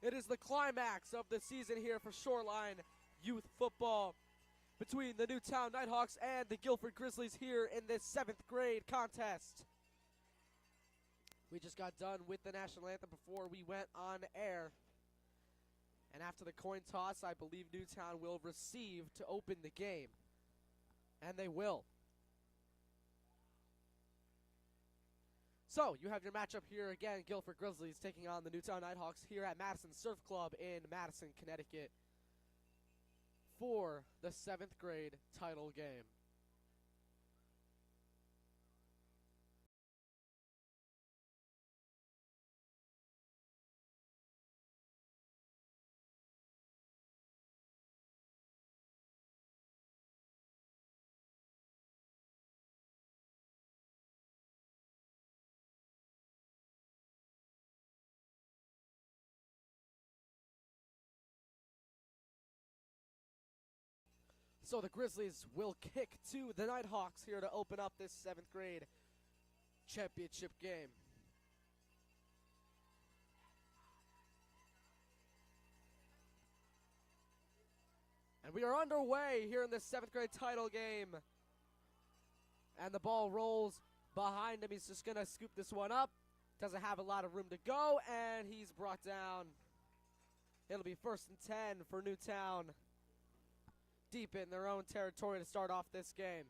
It is the climax of the season here for Shoreline Youth Football between the Newtown Nighthawks and the Guilford Grizzlies here in this 7th grade contest. We just got done with the national anthem before we went on air. And after the coin toss, I believe Newtown will receive to open the game. And they will. So, you have your matchup here again, Guilford Grizzlies taking on the Newtown Nighthawks here at Madison Surf Club in Madison, Connecticut for the 7th grade title game. So the Grizzlies will kick to the Nighthawks here to open up this 7th grade championship game. And we are underway here in this 7th grade title game. And the ball rolls behind him. He's just going to scoop this one up. Doesn't have a lot of room to go, and he's brought down. It'll be 1st and 10 for Newtown, deep in their own territory to start off this game.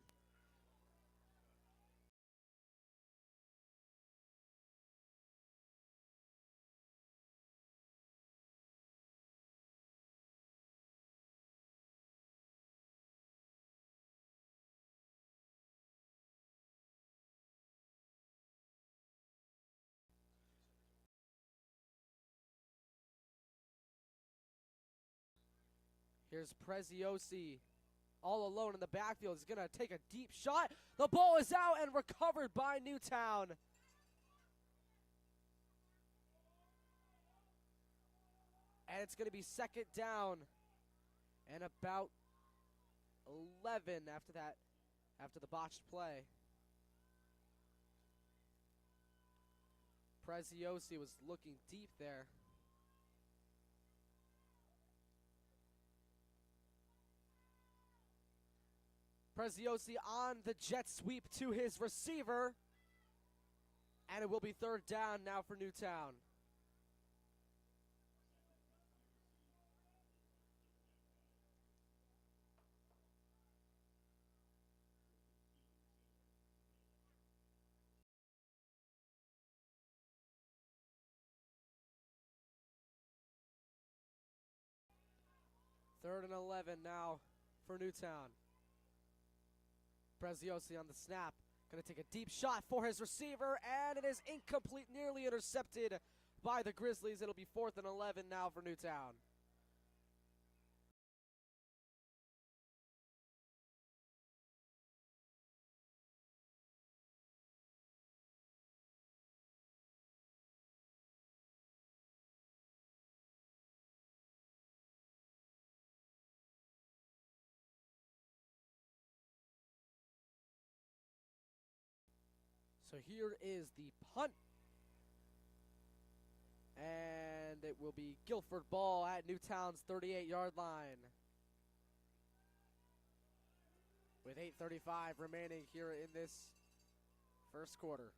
Here's Preziosi all alone in the backfield. He's going to take a deep shot. The ball is out and recovered by Newtown. And it's going to be 2nd down and about 11 after that, after the botched play. Preziosi was looking deep there. Preziosi on the jet sweep to his receiver. And it will be 3rd down now for Newtown. Third and 11 now for Newtown. Preziosi on the snap. Going to take a deep shot for his receiver, and it is incomplete, nearly intercepted by the Grizzlies. It'll be 4th and 11 now for Newtown. So here is the punt. And it will be Guilford ball at Newtown's 38-yard line. With 8:35 remaining here in this first quarter.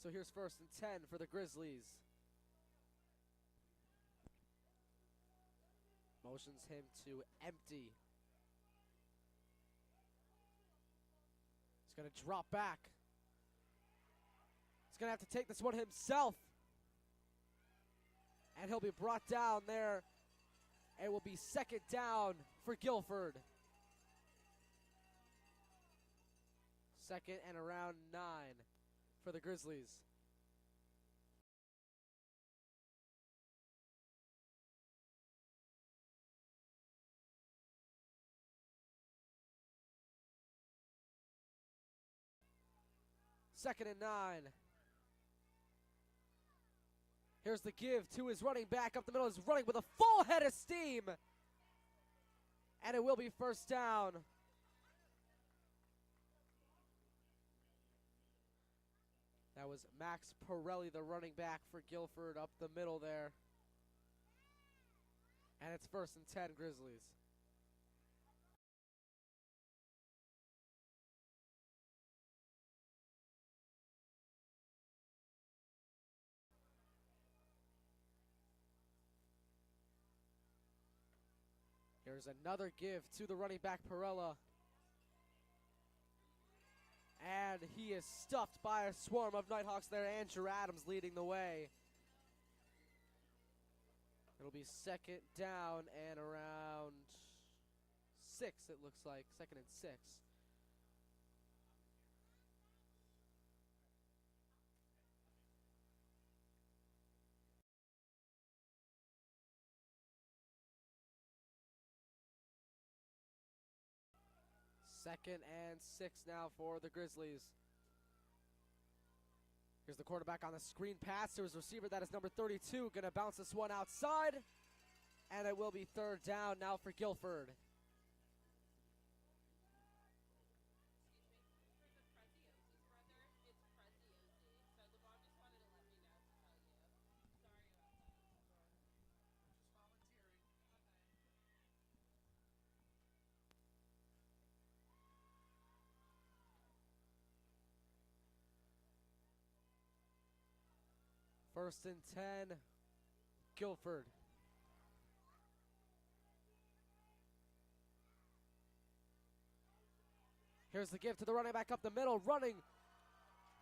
So here's 1st and 10 for the Grizzlies. Motions him to empty. He's going to drop back. He's going to have to take this one himself. And he'll be brought down there. It will be 2nd down for Guilford. 2nd and around 9 for the Grizzlies. 2nd and 9. Here's the give to his running back up the middle. He's running with a full head of steam. And it will be 1st down. That was Max Pirelli, the running back for Guilford, up the middle there. And it's 1st and 10 Grizzlies. Here's another give to the running back, Pirella. And he is stuffed by a swarm of Nighthawks there. Andrew Adams leading the way. It'll be 2nd down and around 6, it looks like. 2nd and 6. Second and 6 now for the Grizzlies. Here's the quarterback on the screen pass to his receiver. That is number 32. Going to bounce this one outside. And it will be 3rd down now for Guilford. First and 10, Guilford. Here's the give to the running back up the middle, running.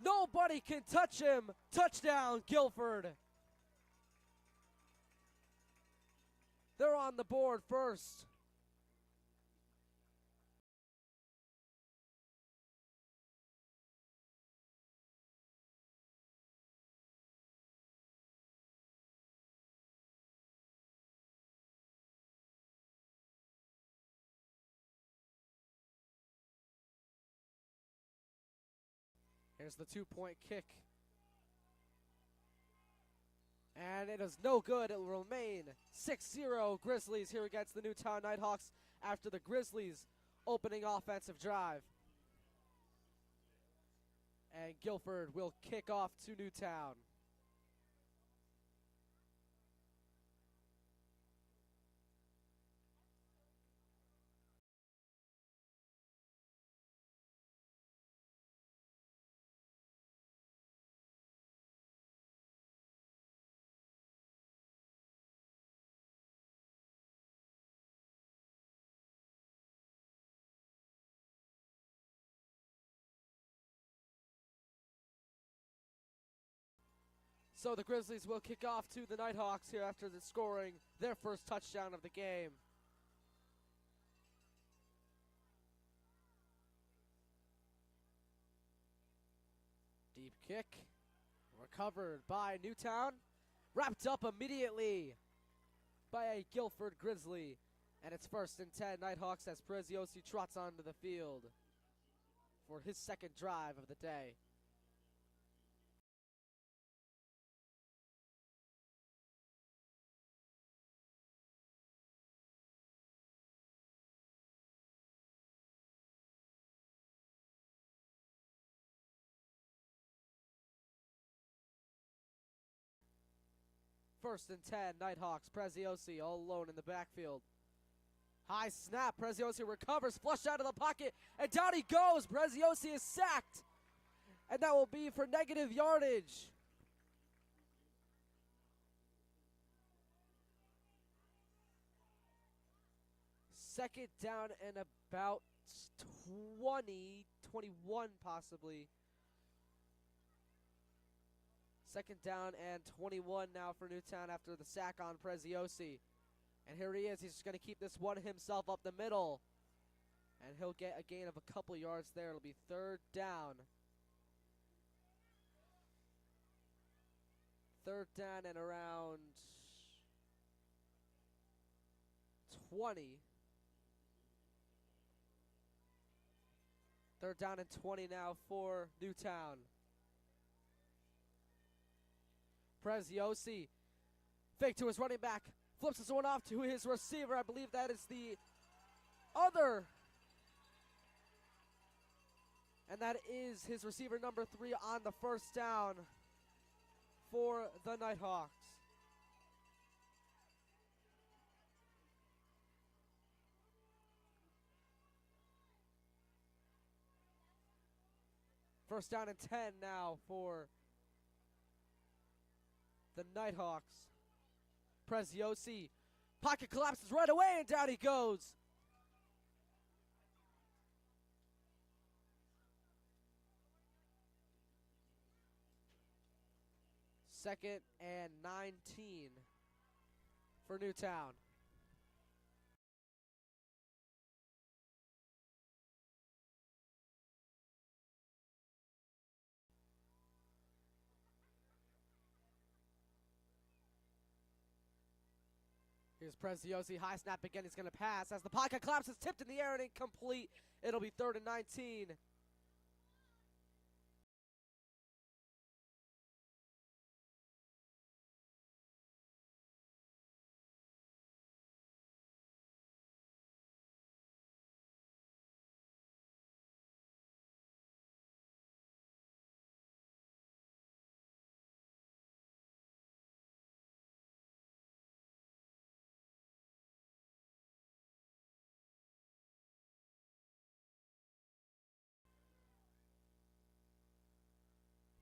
Nobody can touch him. Touchdown, Guilford. They're on the board first. Here's the 2-point kick. And it is no good. It will remain 6-0 Grizzlies here against the Newtown Nighthawks after the Grizzlies' opening offensive drive. And Guilford will kick off to Newtown. So the Grizzlies will kick off to the Nighthawks here after the scoring their first touchdown of the game. Deep kick, recovered by Newtown, wrapped up immediately by a Guilford Grizzly. And it's 1st and 10 Nighthawks as Preziosi trots onto the field for his 2nd drive of the day. First and 10, Nighthawks, Preziosi all alone in the backfield. High snap, Preziosi recovers, flushed out of the pocket, and down he goes. Preziosi is sacked, and that will be for negative yardage. Second down and about 20, 21 possibly. 2nd down and 21 now for Newtown after the sack on Preziosi. And here he is. He's just going to keep this one himself up the middle. And he'll get a gain of a couple yards there. It'll be 3rd down. 3rd down and around 20. 3rd down and 20 now for Newtown. Preziosi, fake to his running back, flips this one off to his receiver. I believe that is the other. And that is his receiver number 3 on the first down for the Nighthawks. First down and 10 now for the Nighthawks. Preziosi, pocket collapses right away, and down he goes. Second and 19 for Newtown. Here's Preziosi, high snap again, he's going to pass. As the pocket collapses, tipped in the air and incomplete. It'll be 3rd and 19.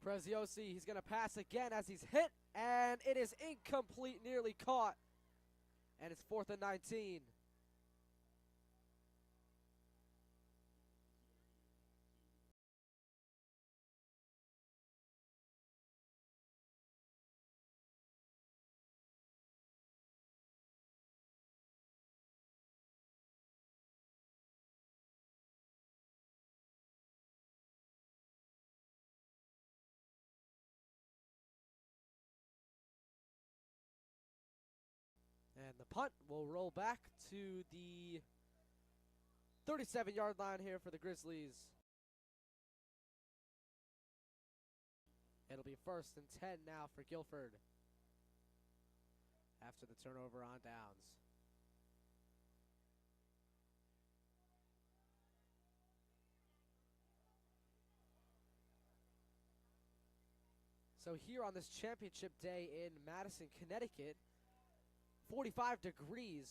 Preziosi, he's going to pass again as he's hit, and it is incomplete, nearly caught. And it's 4th and 19. And the punt will roll back to the 37-yard line here for the Grizzlies. It'll be 1st and 10 now for Guilford after the turnover on downs. So here on this championship day in Madison, Connecticut, 45 degrees.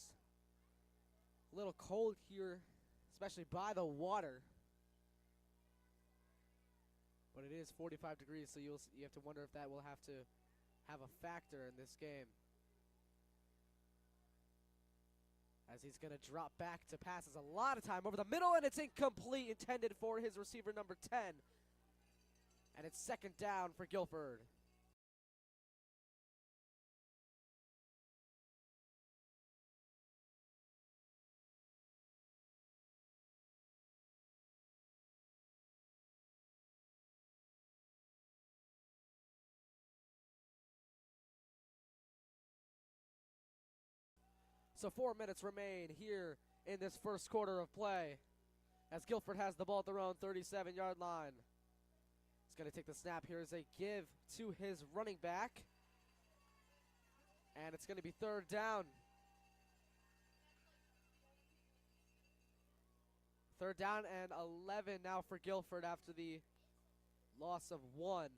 A little cold here, especially by the water. But it is 45 degrees, so you have to wonder if that will have to have a factor in this game. As he's going to drop back to passes a lot of time over the middle, and it's incomplete, intended for his receiver number 10. And it's 2nd down for Guilford. So 4 minutes remain here in this first quarter of play as Guilford has the ball at their own 37-yard line. He's going to take the snap. Here's a give to his running back. And it's going to be 3rd down. 3rd down and 11 now for Guilford after the loss of 1.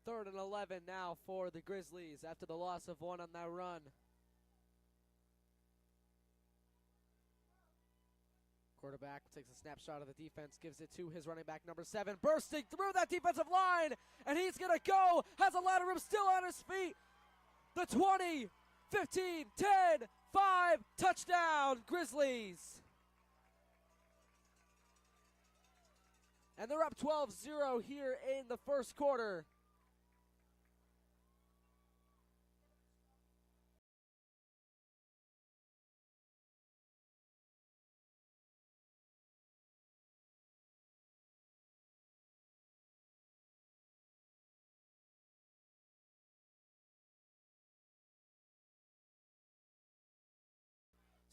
Third and 11 now for the Grizzlies after the loss of 1 on that run. Quarterback takes a snapshot of the defense, gives it to his running back number 7, bursting through that defensive line, and he's going to go, has a lot of room, still on his feet. The 20, 15, 10, 5, touchdown, Grizzlies. And they're up 12-0 here in the first quarter.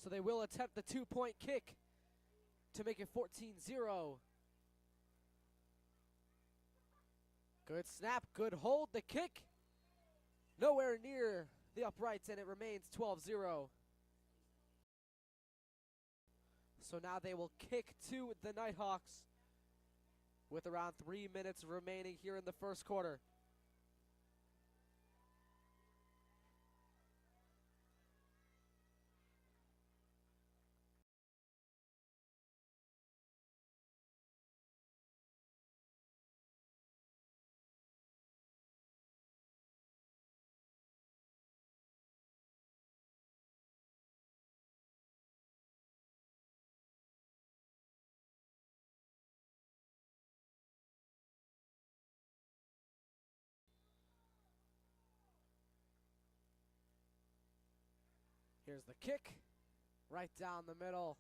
So they will attempt the 2-point kick to make it 14-0. Good snap, good hold. The kick nowhere near the uprights, and it remains 12-0. So now they will kick to the Nighthawks with around 3 minutes remaining here in the first quarter. Here's the kick, right down the middle.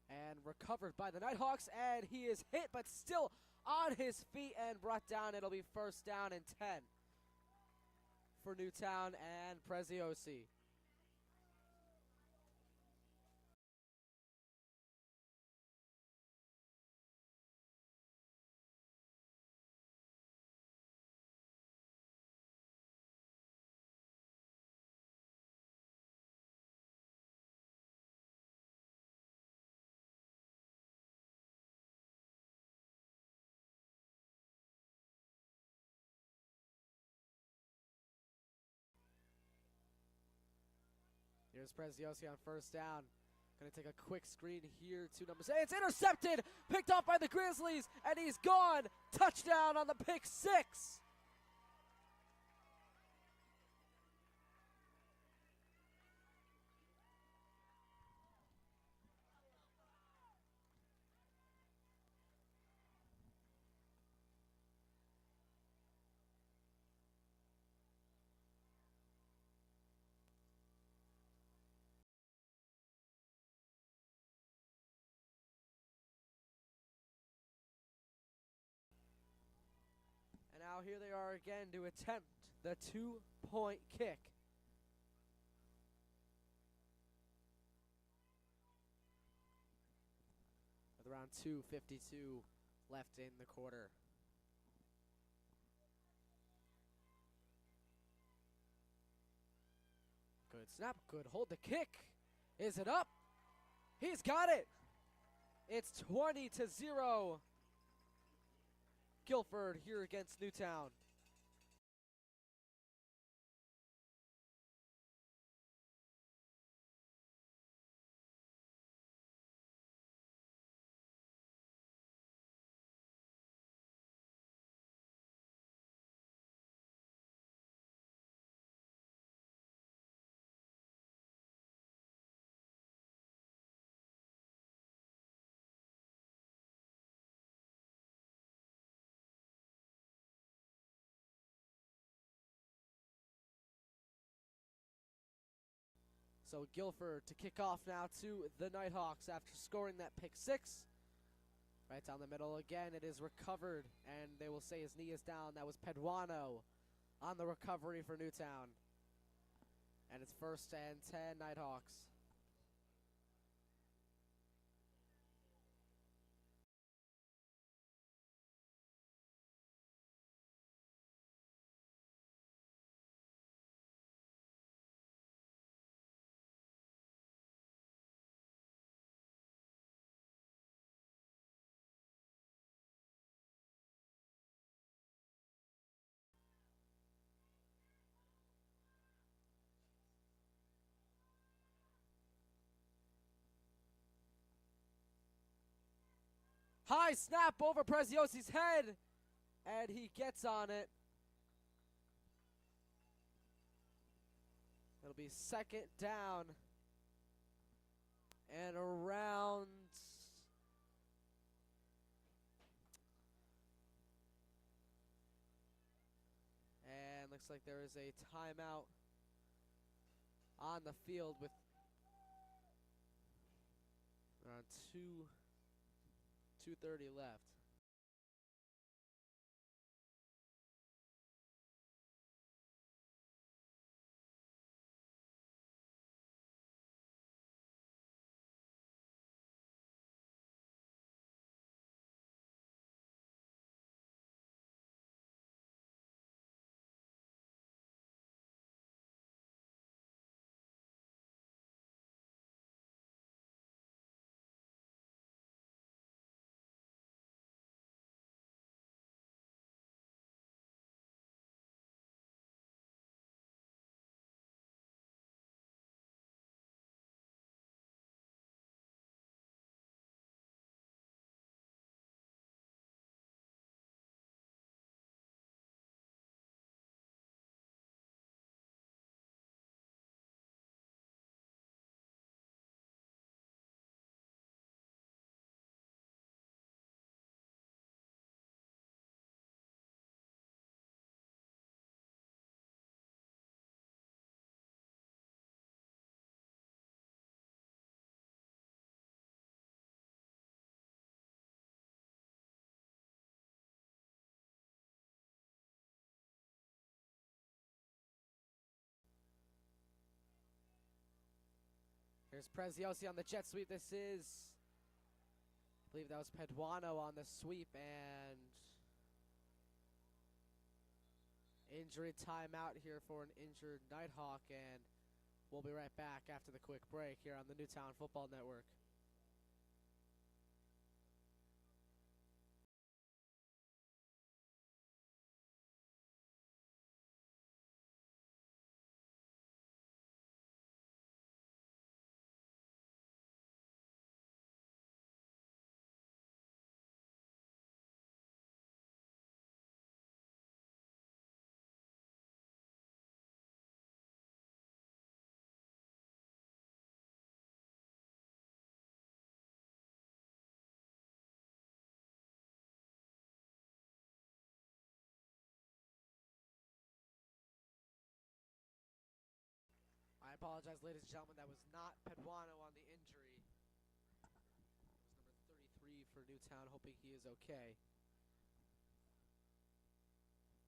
And recovered by the Nighthawks, and he is hit, but still on his feet and brought down. It'll be first down and 10 for Newtown and Preziosi. Here's Preziosi on first down. Going to take a quick screen here to number 6. It's intercepted, picked off by the Grizzlies, and he's gone. Touchdown on the pick 6. And now here they are again to attempt the 2-point kick. With around 2:52 left in the quarter. Good snap, good hold. The kick. Is it up? He's got it. It's 20-0. Guilford here against Newtown. So Guilford to kick off now to the Nighthawks after scoring that pick 6. Right down the middle again. It is recovered, and they will say his knee is down. That was Peduano on the recovery for Newtown. And it's first and 10 Nighthawks. High snap over Preziosi's head, and he gets on it. It'll be second down and around and looks like there is a timeout on the field with around 2:30 left. Here's Preziosi on the jet sweep. This is, I believe that was Peduano on the sweep, and injury timeout here for an injured Nighthawk, and we'll be right back after the quick break here on the Newtown Football Network. I apologize, ladies and gentlemen, that was not Peduano on the injury. It was number 33 for Newtown, hoping he is okay.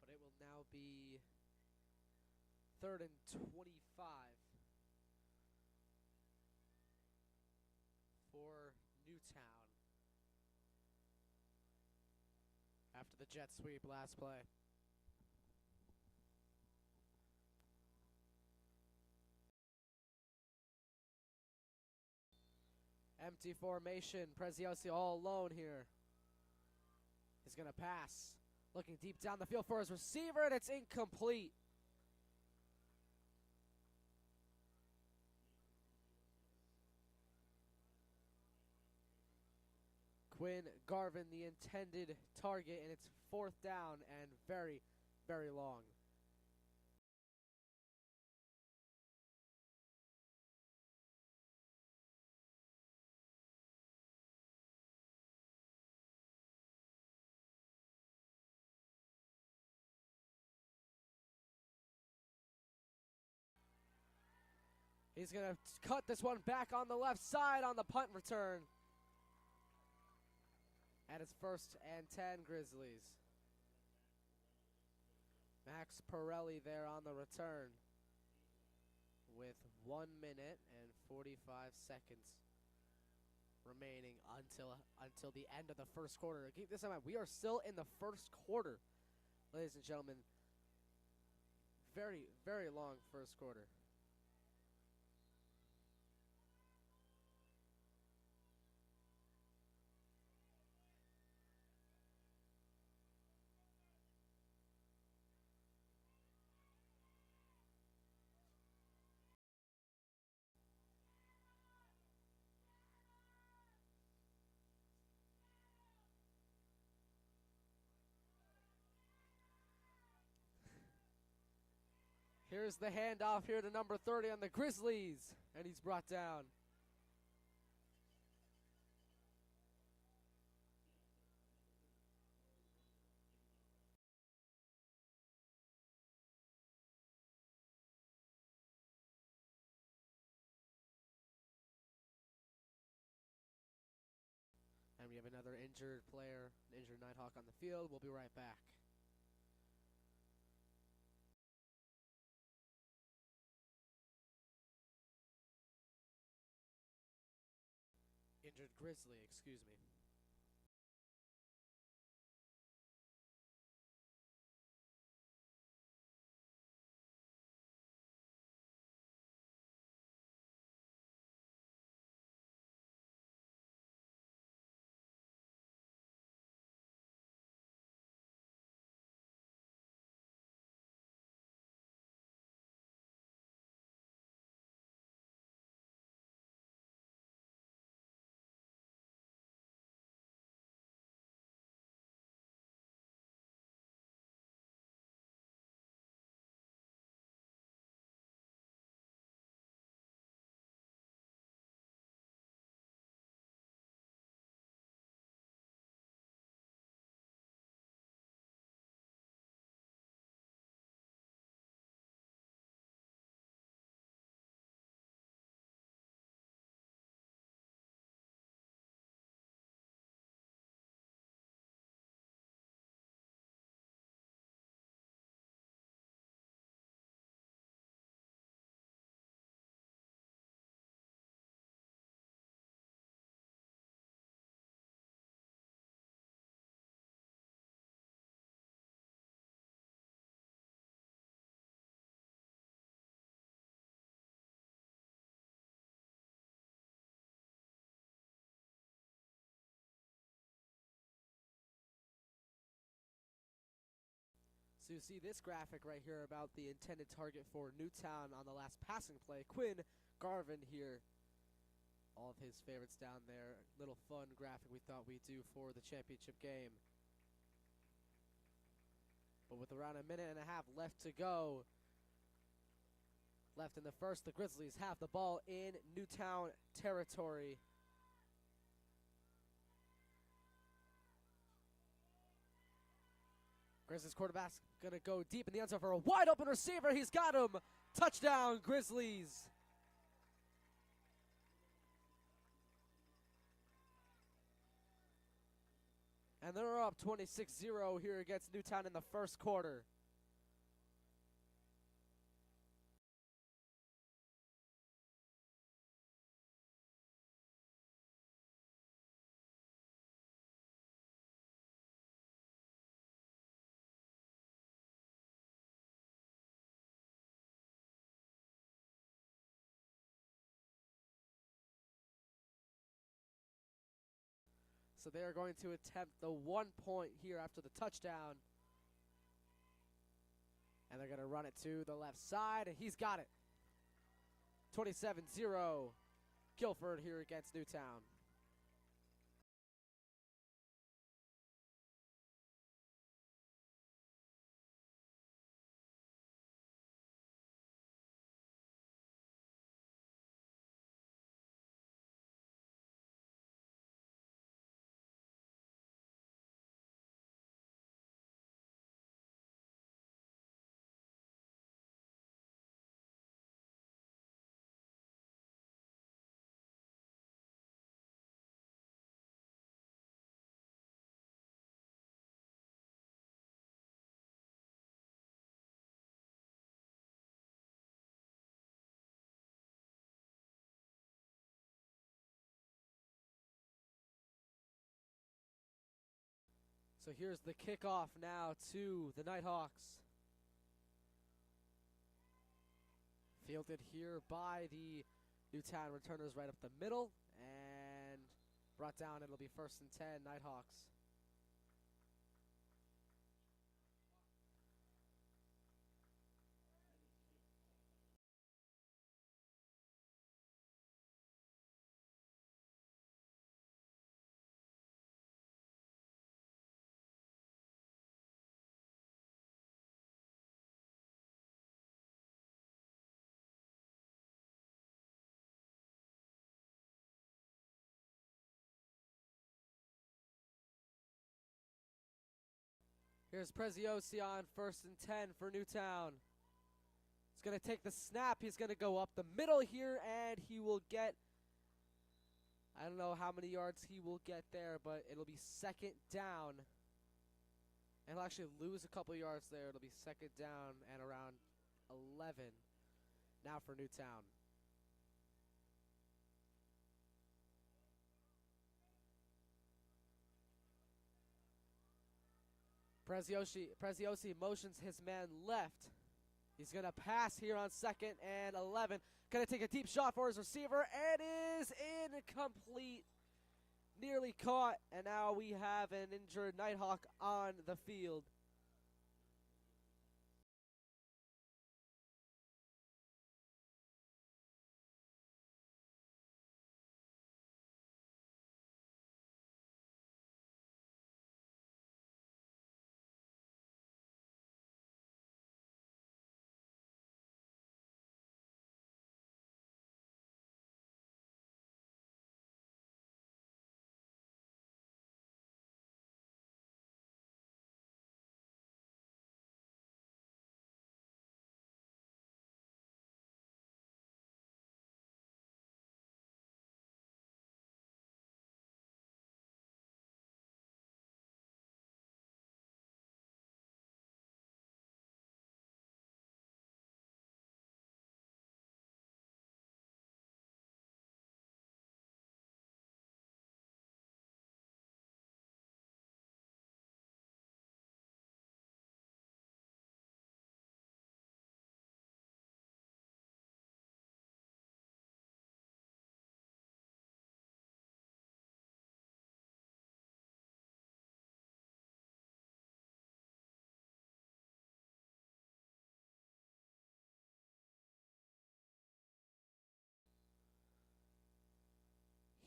But it will now be 3rd and 25 for Newtown after the jet sweep last play. Empty formation. Preziosi all alone here. He's going to pass. Looking deep down the field for his receiver, and it's incomplete. Quinn Garvin, the intended target, and it's 4th down and very, very long. He's going to cut this one back on the left side on the punt return. And it's 1st and 10 Grizzlies. Max Pirelli there on the return with 1 minute and 45 seconds remaining until the end of the first quarter. Keep this in mind, we are still in the first quarter, ladies and gentlemen. Very, very long first quarter. Here's the handoff here to number 30 on the Grizzlies, and he's brought down. And we have another injured player, an injured Nighthawk on the field. We'll be right back. Injured Grizzly, excuse me. So you see this graphic right here about the intended target for Newtown on the last passing play. Quinn Garvin here. All of his favorites down there. Little fun graphic we thought we'd do for the championship game. But with around a minute and a half left to go, left in the first, the Grizzlies have the ball in Newtown territory. Grizzlies quarterback's going to go deep in the end zone for a wide open receiver. He's got him. Touchdown, Grizzlies. And they're up 26-0 here against Newtown in the first quarter. So they are going to attempt the 1 point here after the touchdown. And they're going to run it to the left side, and he's got it. 27-0, Guilford here against Newtown. So here's the kickoff now to the Nighthawks. Fielded here by the Newtown returners right up the middle. And brought down, it'll be 1st and 10, Nighthawks. Here's Preziosi on 1st and 10 for Newtown. He's going to take the snap. He's going to go up the middle here, and he will get, I don't know how many yards he will get there, but it'll be 2nd down. And he'll actually lose a couple yards there. It'll be 2nd down and around 11 now for Newtown. Preziosi motions his man left. He's going to pass here on 2nd and 11. Going to take a deep shot for his receiver, and is incomplete. Nearly caught, and now we have an injured Nighthawk on the field.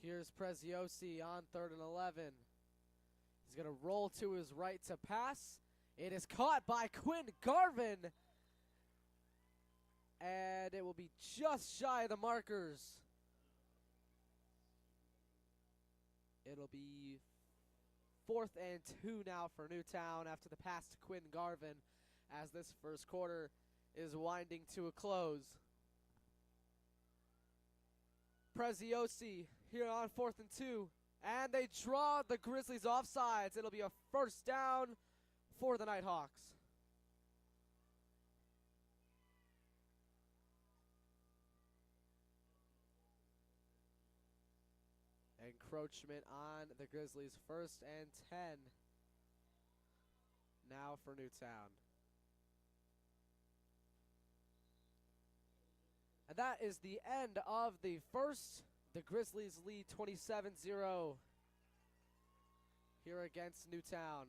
Here's Preziosi on 3rd and 11. He's going to roll to his right to pass. It is caught by Quinn Garvin. And it will be just shy of the markers. It'll be 4th and 2 now for Newtown after the pass to Quinn Garvin as this first quarter is winding to a close. Preziosi here on 4th and 2. And they draw the Grizzlies offsides. It'll be a first down for the Nighthawks. Encroachment on the Grizzlies. 1st and 10 now for Newtown. And that is the end of the first. The Grizzlies lead 27-0 here against Newtown.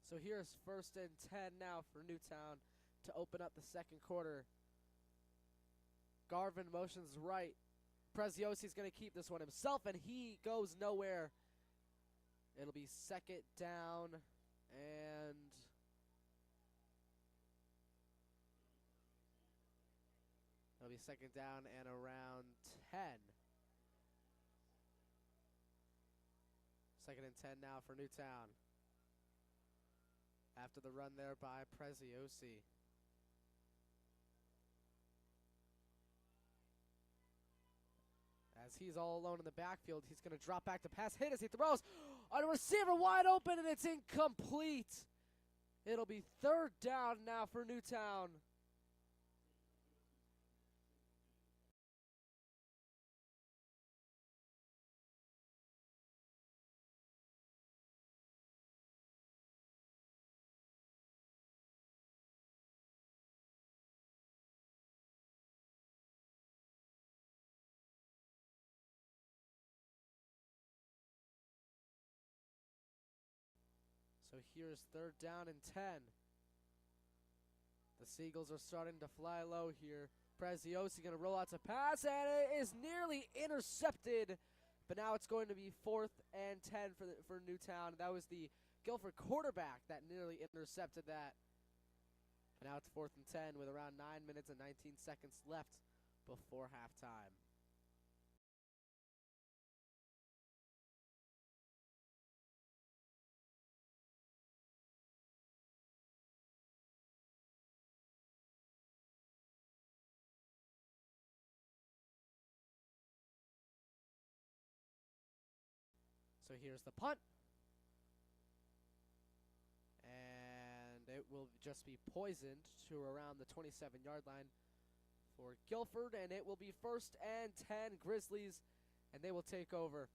So here's 1st and 10 now for Newtown to open up the second quarter. Garvin motions right. Preziosi's going to keep this one himself, and he goes nowhere. It'll be 2nd down, and it'll be 2nd down and around 10. 2nd and 10 now for Newtown. After the run there by Preziosi. As he's all alone in the backfield, he's going to drop back to pass. Hit as he throws on a receiver wide open, and it's incomplete. It'll be 3rd down now for Newtown. So here's 3rd down and 10. The Seagulls are starting to fly low here. Preziosi going to roll out to pass, and it is nearly intercepted. But now it's going to be 4th and 10 for Newtown. That was the Guilford quarterback that nearly intercepted that. And now it's 4th and 10 with around 9 minutes and 19 seconds left before halftime. So here's the punt. And it will just be poisoned to around the 27-yard line for Guilford. And it will be 1st and 10 Grizzlies, and they will take over.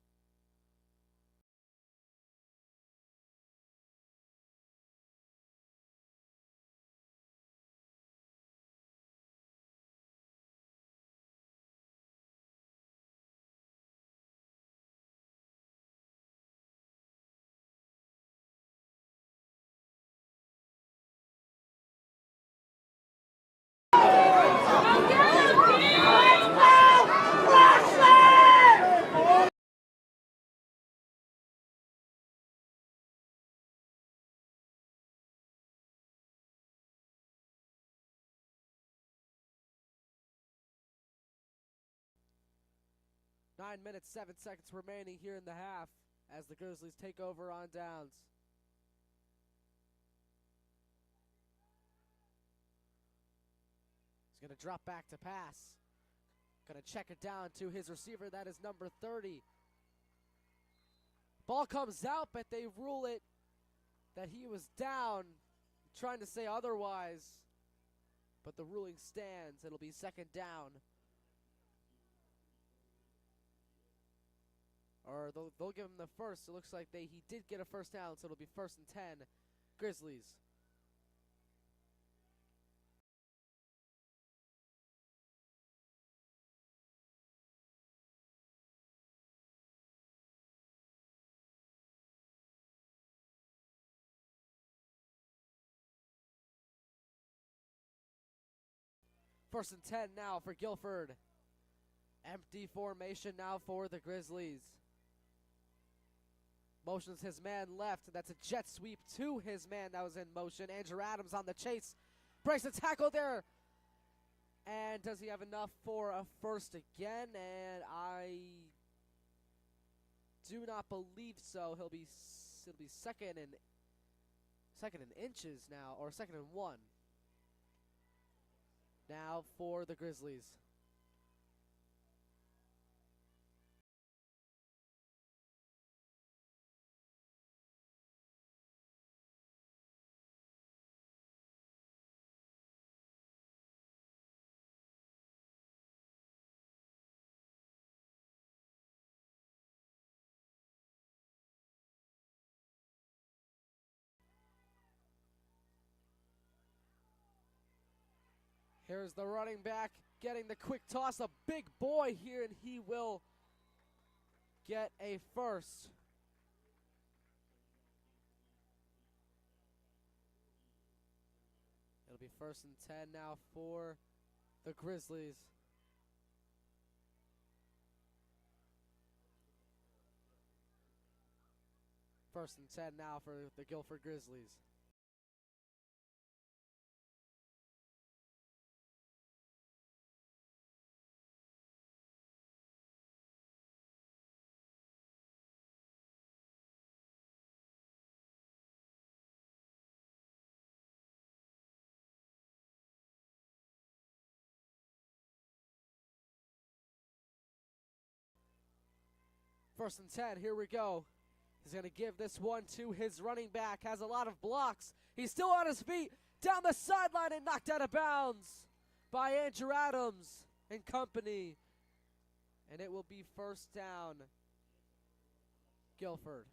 9 minutes, 7 seconds remaining here in the half as the Grizzlies take over on downs. He's going to drop back to pass. Going to check it down to his receiver. That is number 30. Ball comes out, but they rule it that he was down. Trying to say otherwise, but the ruling stands. It'll be second down. Or they'll give him the first. It looks like he did get a first down, so it'll be 1st and 10. Grizzlies. First and 10 now for Guilford. Empty formation now for the Grizzlies. Motions his man left. That's a jet sweep to his man that was in motion. Andrew Adams on the chase. Breaks the tackle there. And does he have enough for a first again? And I do not believe so. It'll be second and inches now, or 2nd and 1. Now for the Grizzlies. Here's the running back getting the quick toss. A big boy here, and he will get a first. It'll be 1st and 10 now for the Grizzlies. First and 10 now for the Guilford Grizzlies. First and 10, here we go. He's going to give this one to his running back. Has a lot of blocks. He's still on his feet. Down the sideline and knocked out of bounds by Andrew Adams and company. And it will be 1st down, Guilford.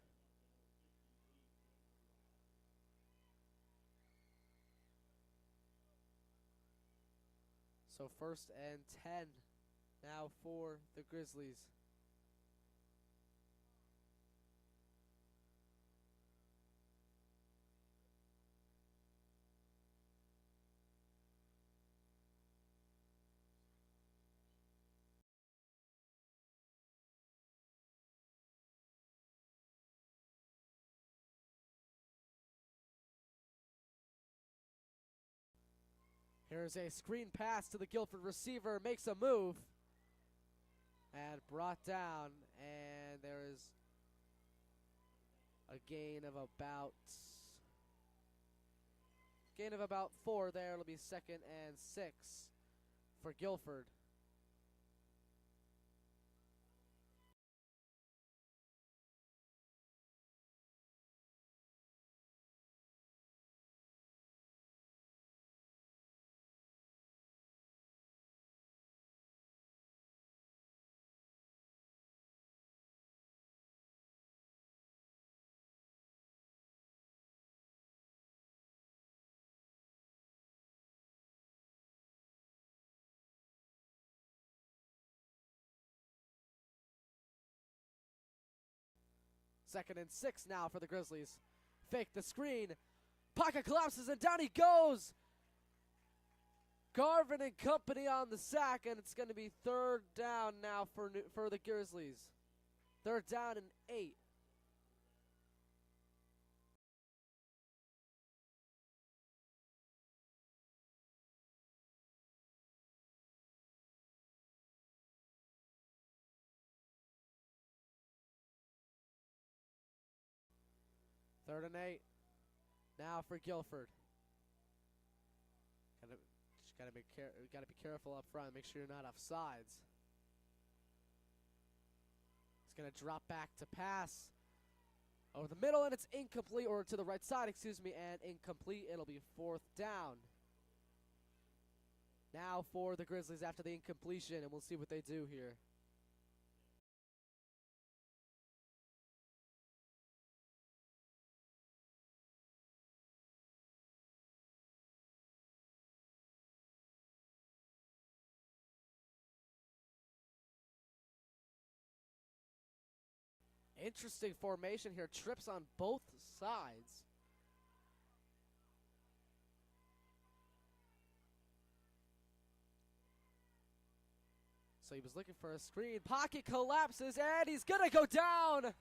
So 1st and 10 now for the Grizzlies. Here's a screen pass to the Guilford receiver, makes a move, and brought down, and there is a gain of about 4 there. It'll be 2nd and 6 for Guilford. Second and 6 now for the Grizzlies. Fake the screen. Pocket collapses and down he goes. Garvin and company on the sack, and it's going to be 3rd down now for the Grizzlies. 3rd down and 8. 3rd and 8. Now for Guilford. Gotta be careful up front. Make sure you're not offsides. He's gonna drop back to pass over the middle, and it's incomplete, or to the right side, excuse me, and incomplete. It'll be 4th down. Now for the Grizzlies after the incompletion, and we'll see what they do here. Interesting formation here. Trips on both sides. So he was looking for a screen. Pocket collapses, and he's going to go down.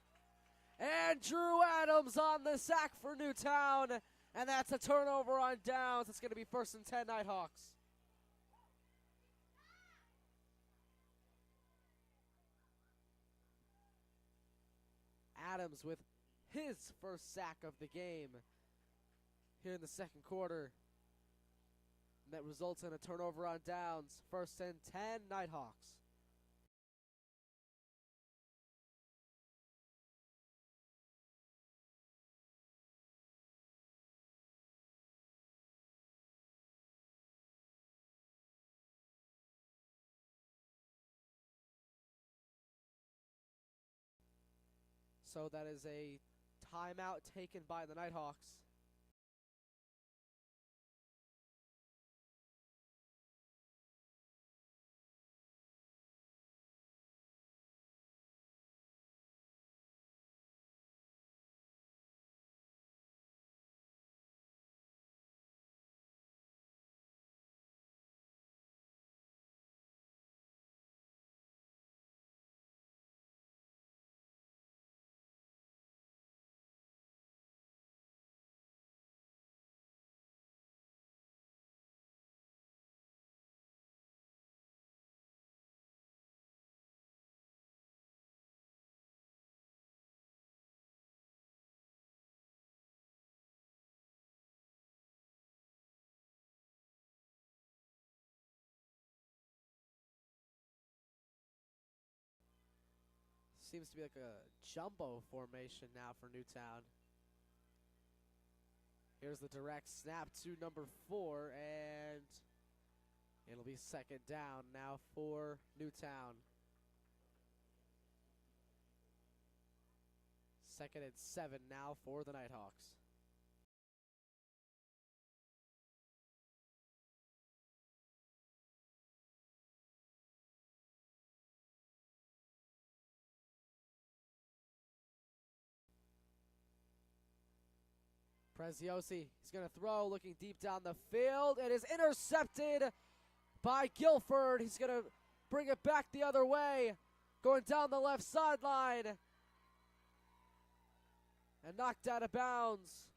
And Drew Adams on the sack for Newtown. And that's a turnover on downs. It's going to be 1st and 10 Nighthawks. Adams with his first sack of the game here in the 2nd quarter. And that results in a turnover on downs. 1st and 10 Nighthawks. So that is a timeout taken by the Nighthawks. Seems to be like a jumbo formation now for Newtown. Here's the direct snap to number 4, and it'll be 2nd down now for Newtown. 2nd and 7 now for the Nighthawks. Preziosi, he's going to throw, looking deep down the field. It is intercepted by Guilford. He's going to bring it back the other way, going down the left sideline. And knocked out of bounds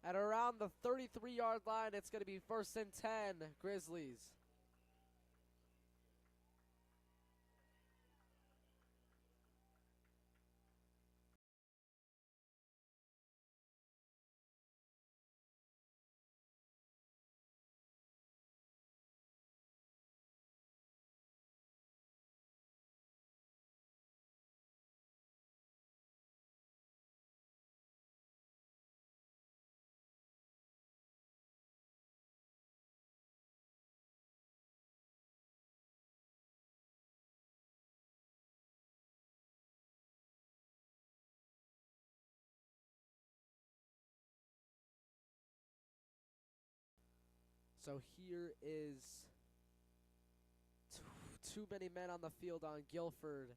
at around the 33-yard line. It's going to be 1st and 10, Grizzlies. So here is too many men on the field on Guilford.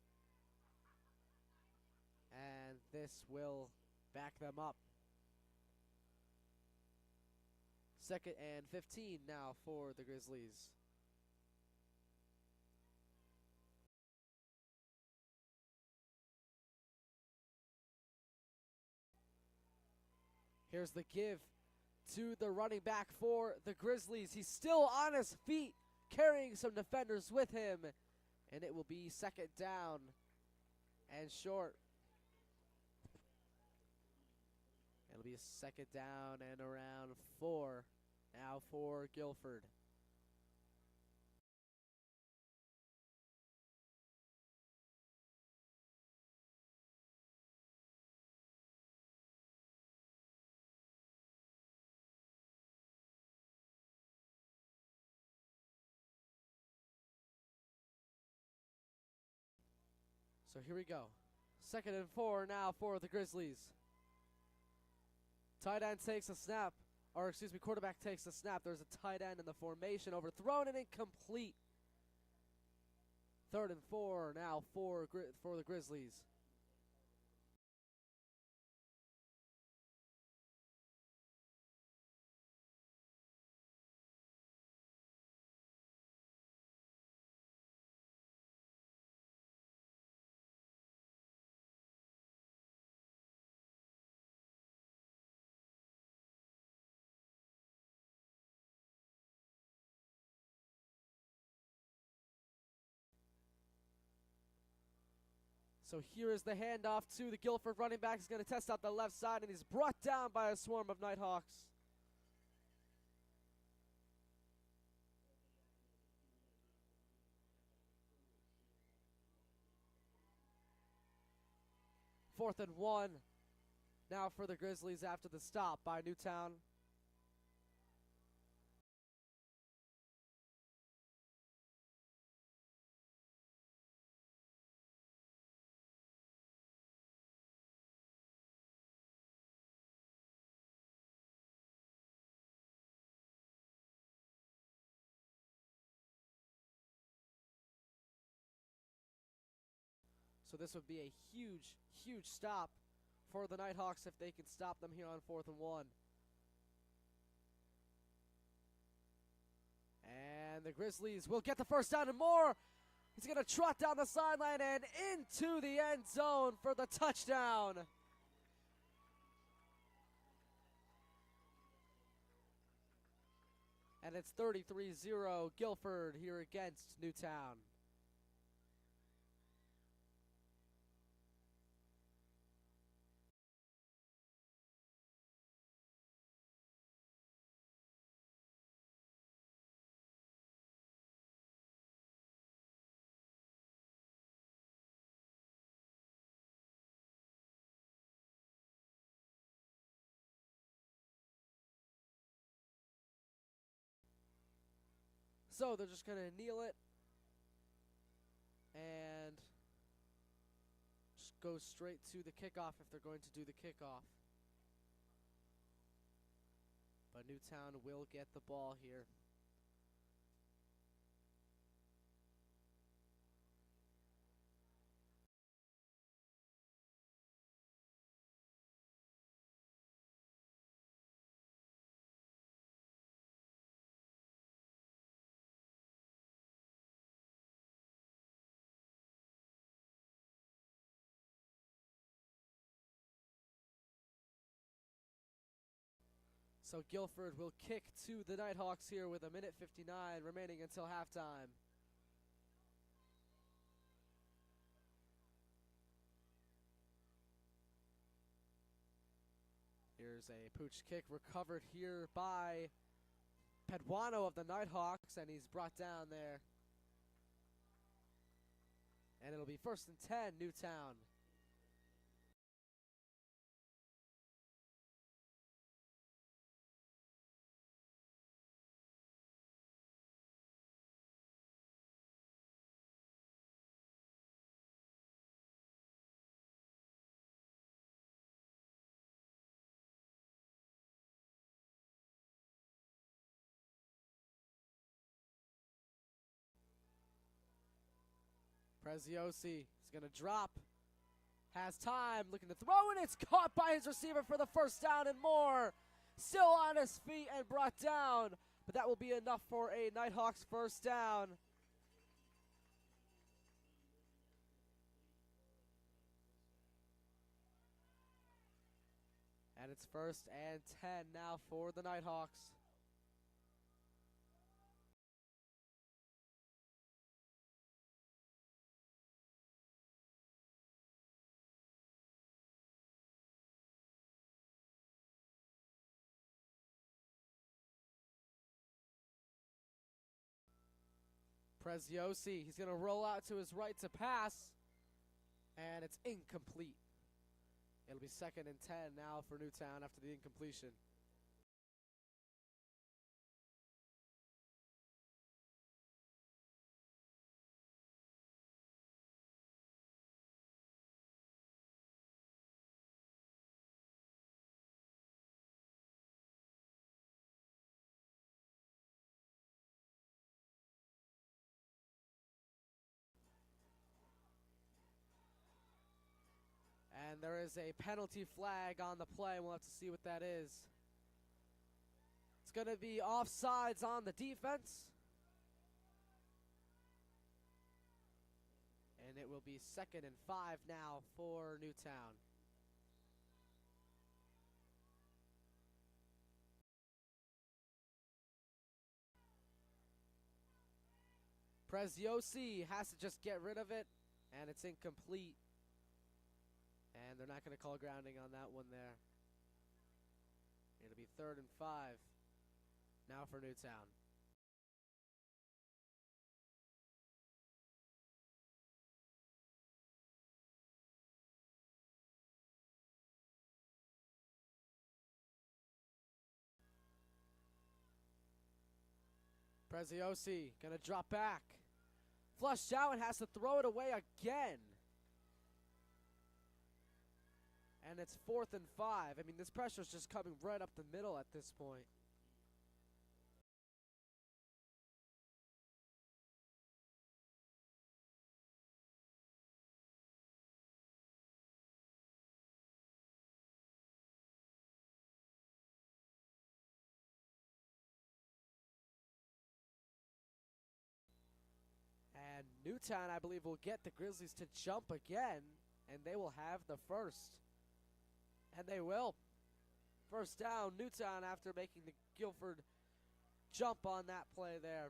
And this will back them up. 2nd and 15 now for the Grizzlies. Here's the give to the running back for the Grizzlies. He's still on his feet, carrying some defenders with him. And it will be 2nd down and short. It'll be a second down and around 4 now for Guilford. So here we go. 2nd and 4 now for the Grizzlies. Tight end takes a snap, or excuse me, quarterback takes a snap. There's a tight end in the formation, overthrown and incomplete. 3rd and 4 now for the Grizzlies. So here is the handoff to the Guilford running back. He's going to test out the left side, and he's brought down by a swarm of Nighthawks. Fourth and 1 now for the Grizzlies after the stop by Newtown. So this would be a huge, huge stop for the Nighthawks if they can stop them here on 4th and 1. And the Grizzlies will get the first down and more. He's going to trot down the sideline and into the end zone for the touchdown. And it's 33-0 Guilford here against Newtown. So they're just going to kneel it and just go straight to the kickoff if they're going to do the kickoff. But Newtown will get the ball here. So Guilford will kick to the Nighthawks here with 1:59 remaining until halftime. Here's a pooch kick recovered here by Peduano of the Nighthawks, and he's brought down there. And it'll be 1st and 10, Newtown. Preziosi is going to drop. Has time, looking to throw, and it's caught by his receiver for the first down and more. Still on his feet and brought down, but that will be enough for a Nighthawks first down. And it's 1st and 10 now for the Nighthawks. Preziosi, he's going to roll out to his right to pass, and it's incomplete. It'll be 2nd and 10 now for Newtown after the incompletion. And there is a penalty flag on the play. We'll have to see what that is. It's going to be offsides on the defense. And it will be 2nd and 5 now for Newtown. Preziosi has to just get rid of it, and it's incomplete. And they're not going to call grounding on that one there. It'll be 3rd and 5 now for Newtown. Preziosi going to drop back. Flushed out and has to throw it away again. And it's 4th and 5. I mean, this pressure is just coming right up the middle at this point. And Newtown, I believe, will get the Grizzlies to jump again, and they will have the first. And they will. First down, Newtown, after making the Guilford jump on that play there.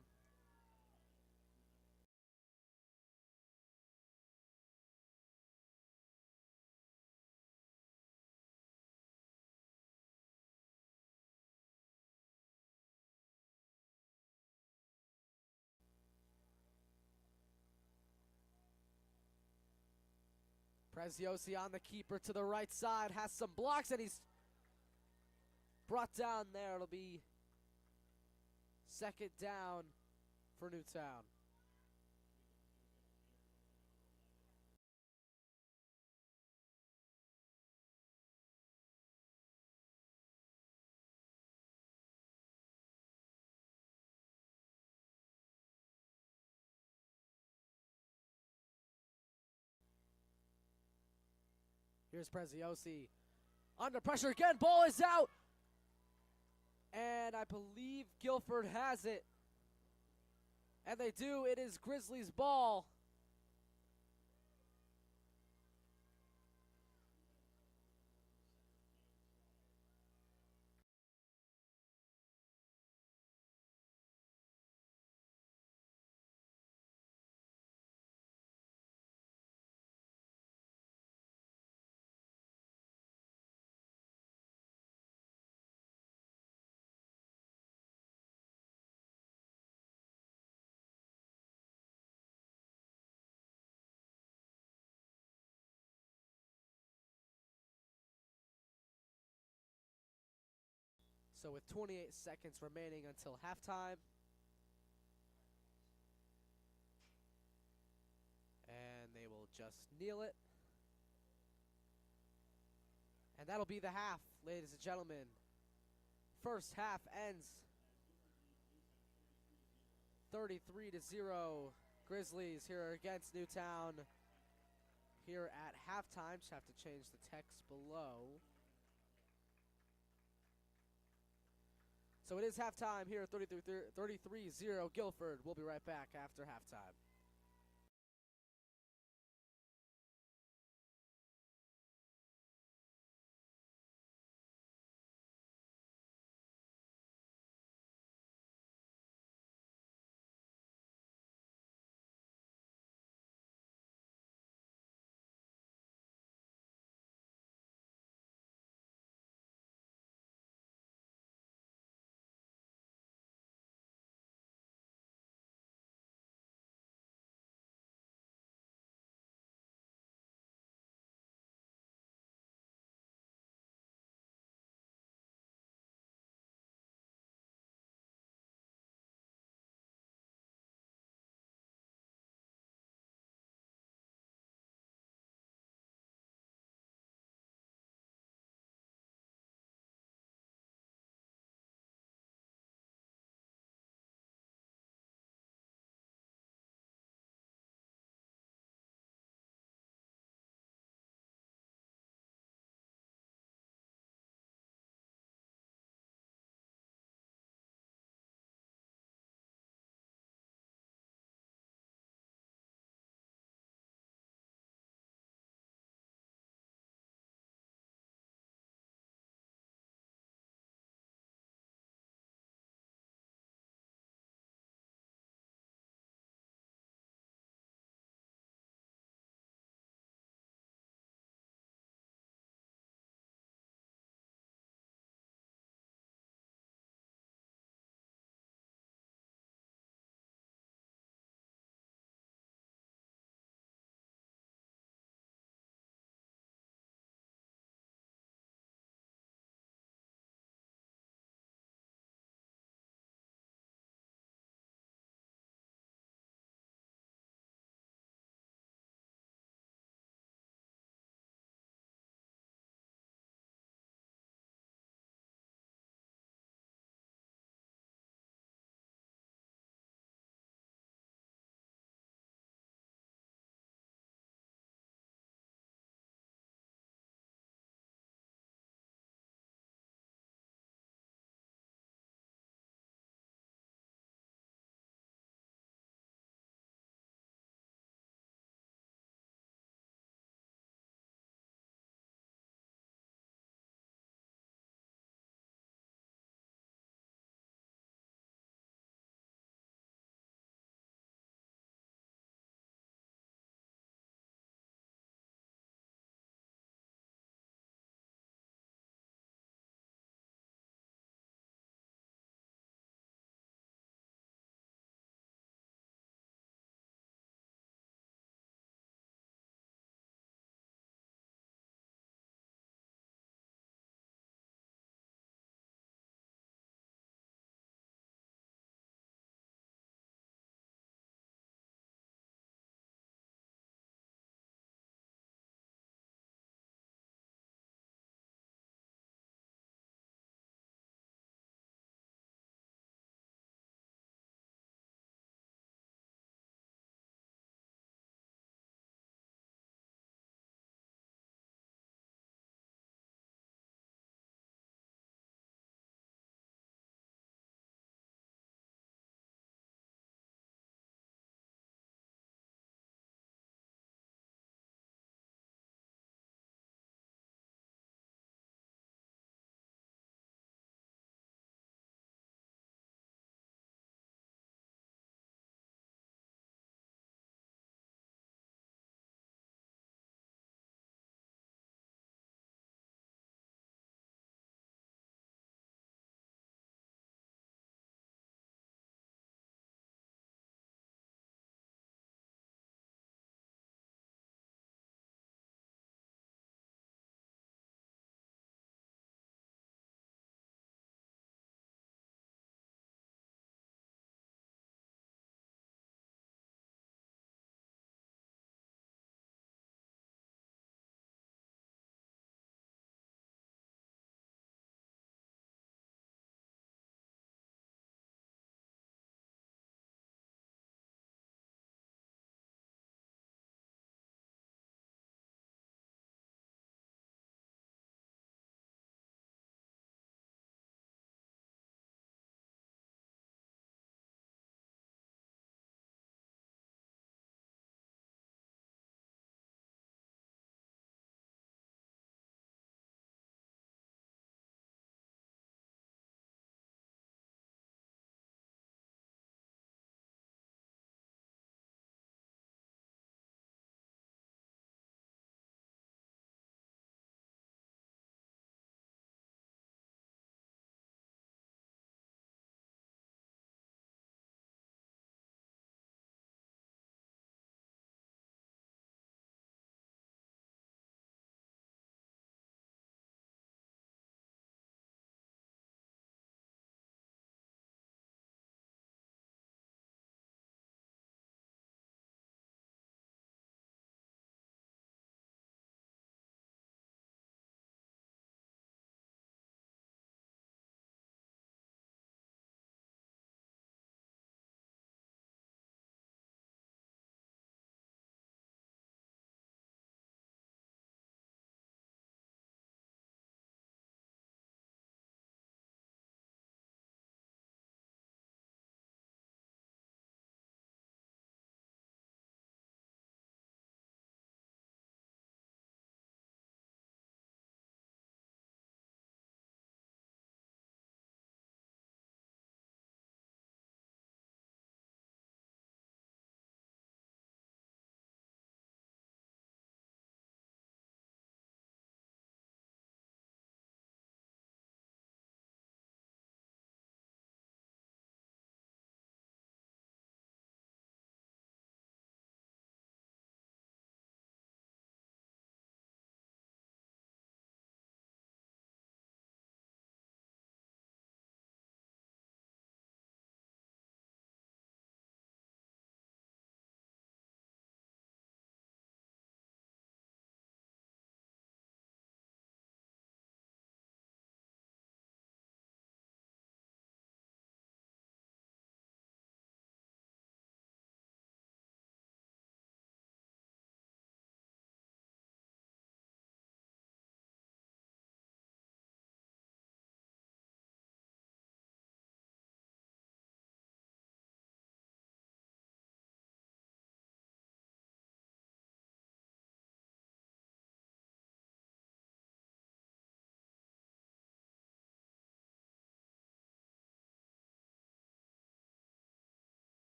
Preziosi on the keeper to the right side, has some blocks, and he's brought down there. It'll be 2nd down for Newtown. Here's Preziosi. Under pressure again. Ball is out. And I believe Guilford has it. And they do. It is Grizzlies' ball. So with 28 seconds remaining until halftime. And they will just kneel it. And that'll be the half, ladies and gentlemen. First half ends 33-0. Grizzlies here against Newtown. Here at halftime. Just have to change the text below. So it is halftime here at 33-0 Guilford. We'll be right back after halftime.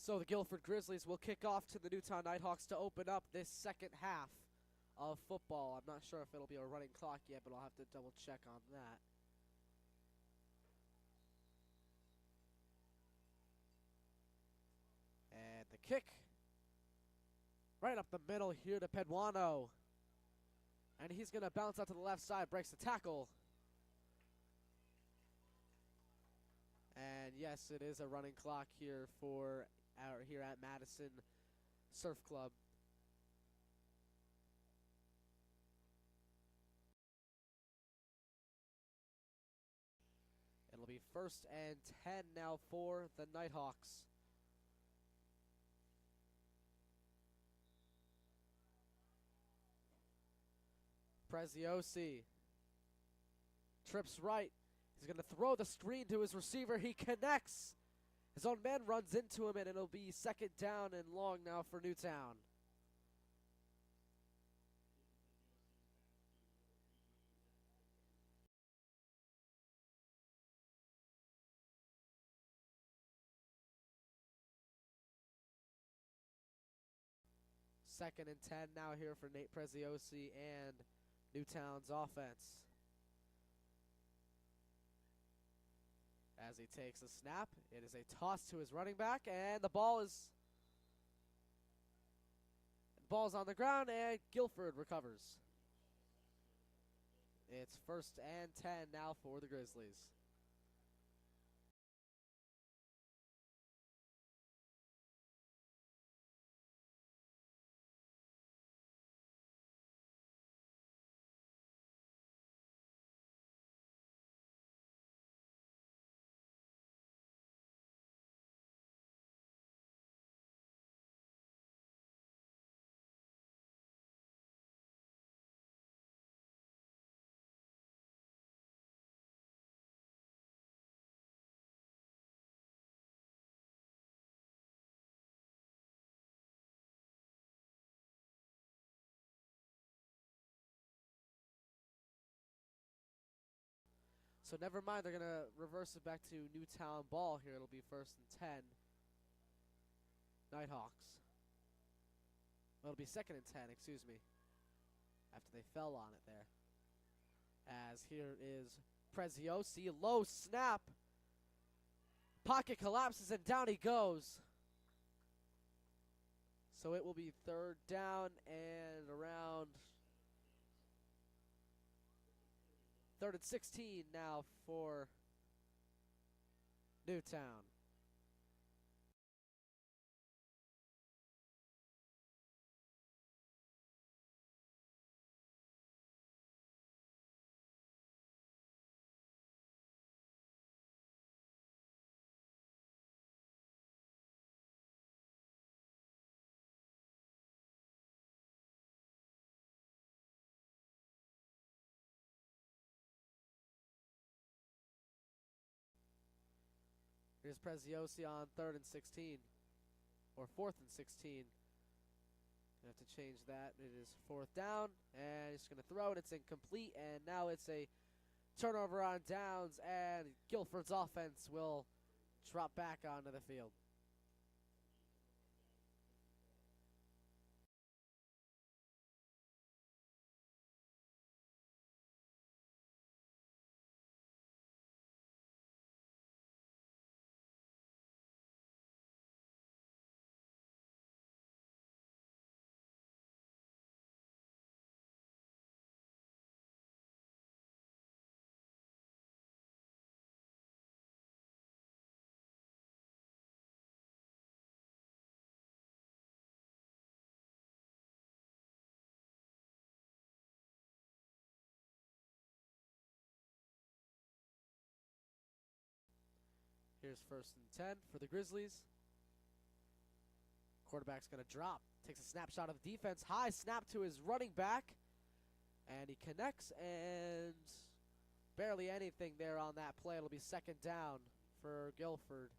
So the Guilford Grizzlies will kick off to the Newtown Nighthawks to open up this second half of football. I'm not sure if it'll be a running clock yet, but I'll have to double check on that. And the kick right up the middle here to Peduano. And he's going to bounce out to the left side, breaks the tackle. And yes, it is a running clock here for here at Madison Surf Club. It'll be 1st and 10 now for the Nighthawks. Preziosi trips right. He's going to throw the screen to his receiver. He connects. His own man runs into him, and it'll be 2nd down and long now for Newtown. Second and 10 now here for Nate Preziosi and Newtown's offense. As he takes a snap, it is a toss to his running back, and the ball's on the ground, and Guilford recovers. It's 1st and 10 now for the Grizzlies. So never mind, they're going to reverse it back to Newtown ball here. It'll be 1st and 10. Nighthawks. Well, it'll be 2nd and 10, excuse me. After they fell on it there. As here is Preziosi. Low snap. Pocket collapses and down he goes. So it will be 3rd down and around 3rd and 16 now for Newtown. Here's Preziosi on 3rd and 16. Or 4th and 16. You have to change that. It is 4th down. And he's going to throw it. It's incomplete. And now it's a turnover on downs. And Guilford's offense will drop back onto the field. Here's 1st and 10 for the Grizzlies. Quarterback's going to drop. Takes a snapshot of the defense. High snap to his running back. And he connects, and barely anything there on that play. It'll be 2nd down for Guilford.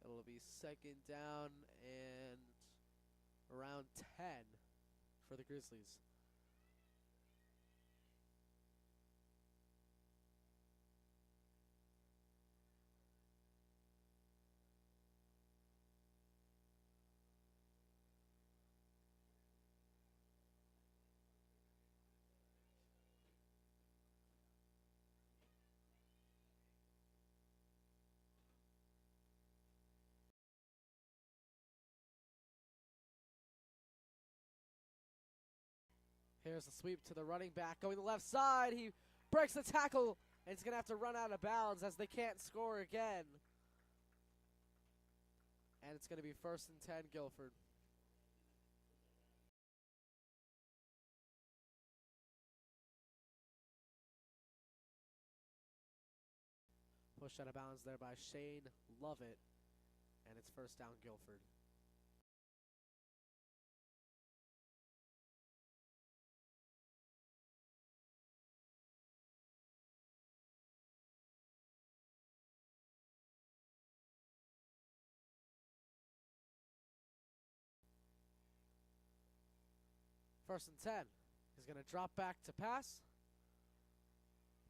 It'll be 2nd down and around 10 for the Grizzlies. Here's the sweep to the running back going to the left side. He breaks the tackle, and he's going to have to run out of bounds as they can't score again. And it's going to be 1st and 10, Guilford. Pushed out of bounds there by Shane Lovett, and it's 1st down, Guilford. First and 10. He's going to drop back to pass.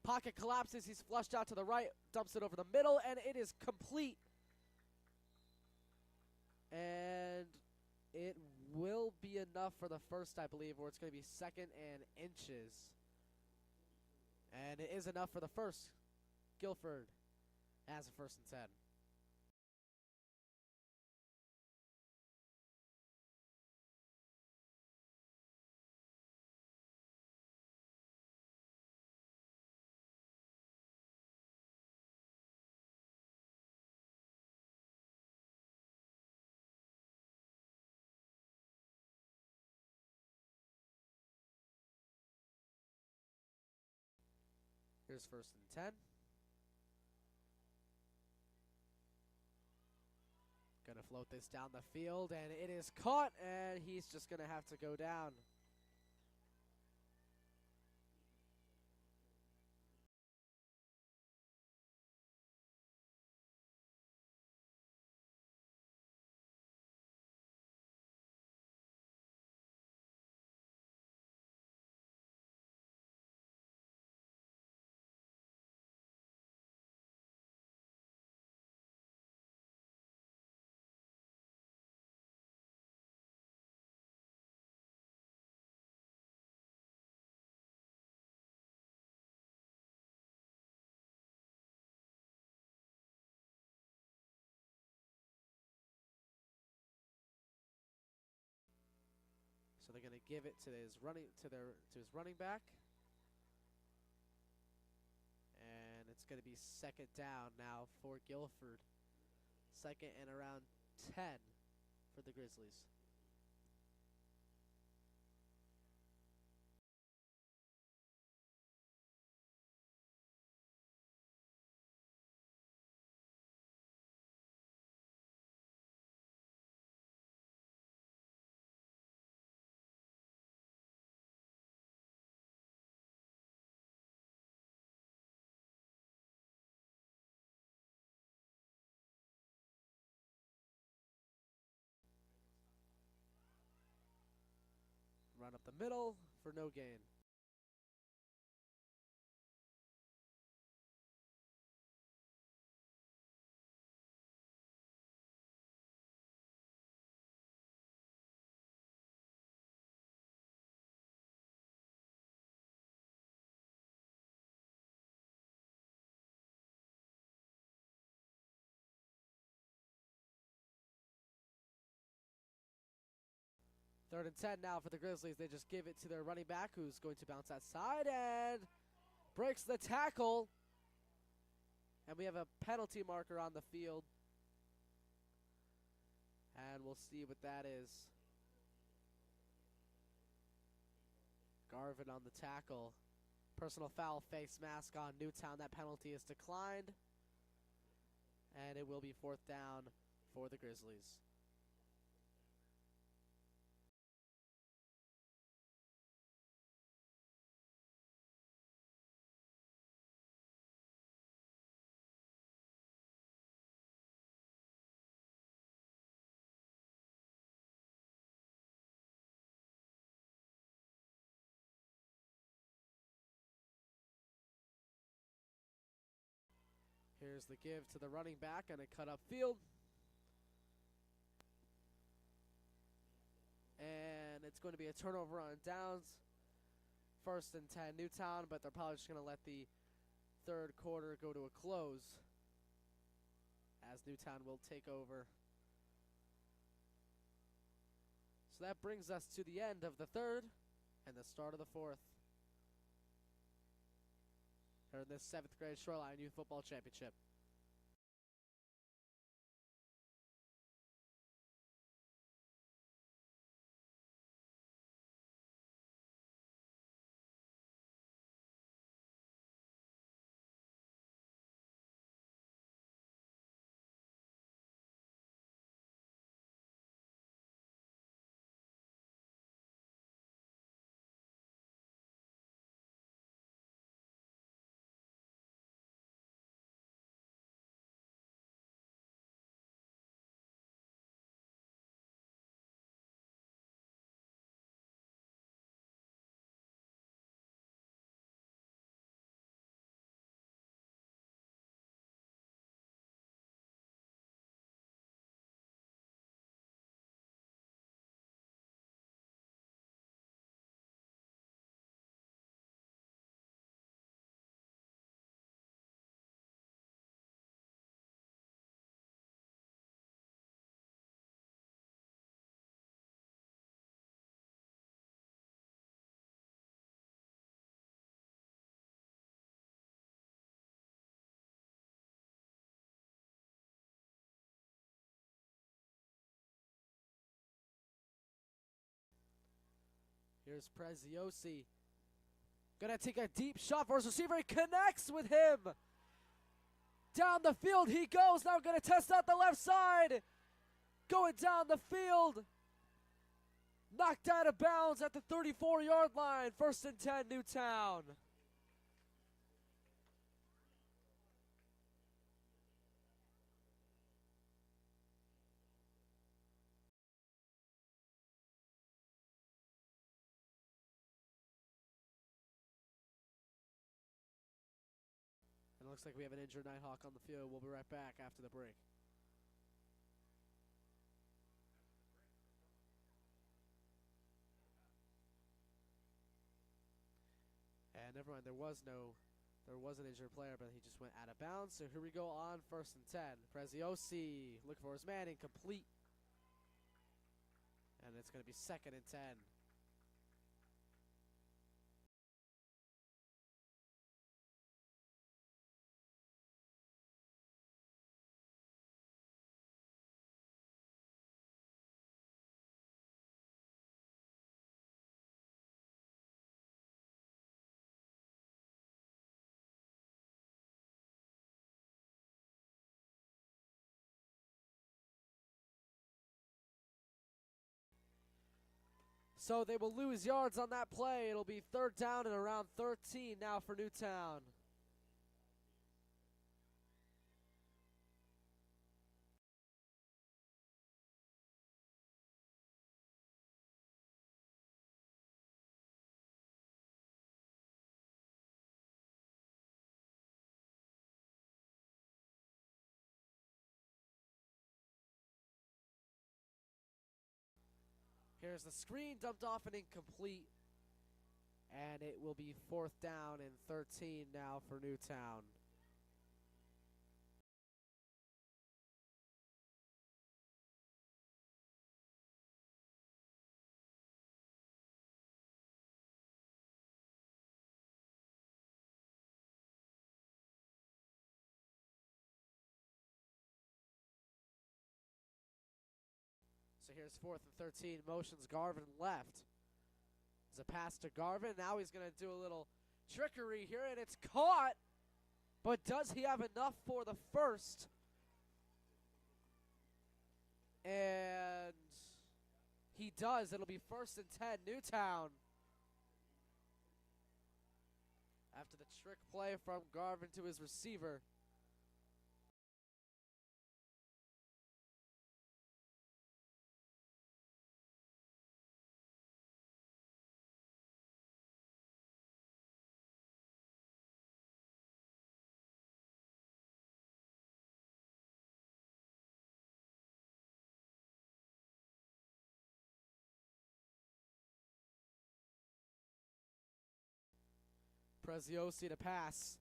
Pocket collapses. He's flushed out to the right, dumps it over the middle, and it is complete. And it will be enough for the first, I believe, or it's going to be 2nd and inches. And it is enough for the first. Guilford has a 1st and 10. Here's 1st and 10. Gonna float this down the field, and it is caught, and he's just gonna have to go down. So they're going to give it to his running back. And it's going to be 2nd down now for Guilford. 2nd and around 10 for the Grizzlies. Run up the middle for no gain. Third and 10 now for the Grizzlies. They just give it to their running back, who's going to bounce outside and breaks the tackle. And we have a penalty marker on the field. And we'll see what that is. Garvin on the tackle. Personal foul, face mask on Newtown. That penalty is declined. And it will be 4th down for the Grizzlies. Here's the give to the running back and a cut up field. And it's going to be a turnover on downs. 1st and 10 Newtown, but they're probably just going to let the 3rd quarter go to a close as Newtown will take over. So that brings us to the end of the 3rd. And the start of the fourth. Here in this 7th grade Shoreline Youth Football Championship. Here's Preziosi. Gonna take a deep shot for his receiver. He connects with him. Down the field he goes. Now gonna test out the left side. Going down the field. Knocked out of bounds at the 34-yard line. 1st and 10, Newtown. And it looks like we have an injured Nighthawk on the field. We'll be right back after the break. And never mind, there was an injured player, but he just went out of bounds. So here we go on 1st and 10. Preziosi looking for his man, incomplete. And it's going to be 2nd and 10. So they will lose yards on that play. It'll be 3rd down and around 13 now for Newtown. Here's the screen, dumped off and incomplete. And it will be 4th down and 13 now for Newtown. So here's 4th and 13, motions Garvin left. There's a pass to Garvin. Now he's going to do a little trickery here, and it's caught. But does he have enough for the first? And he does. It'll be 1st and 10, Newtown. After the trick play from Garvin to his receiver. Preziosi to pass.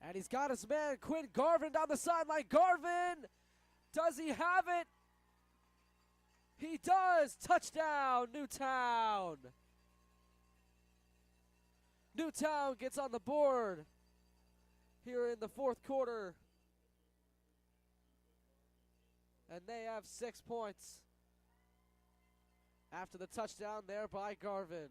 And he's got his man, Quinn Garvin, down the sideline. Garvin! Does he have it? He does! Touchdown, Newtown! Newtown gets on the board here in the fourth quarter. And they have 6 points after the touchdown there by Garvin.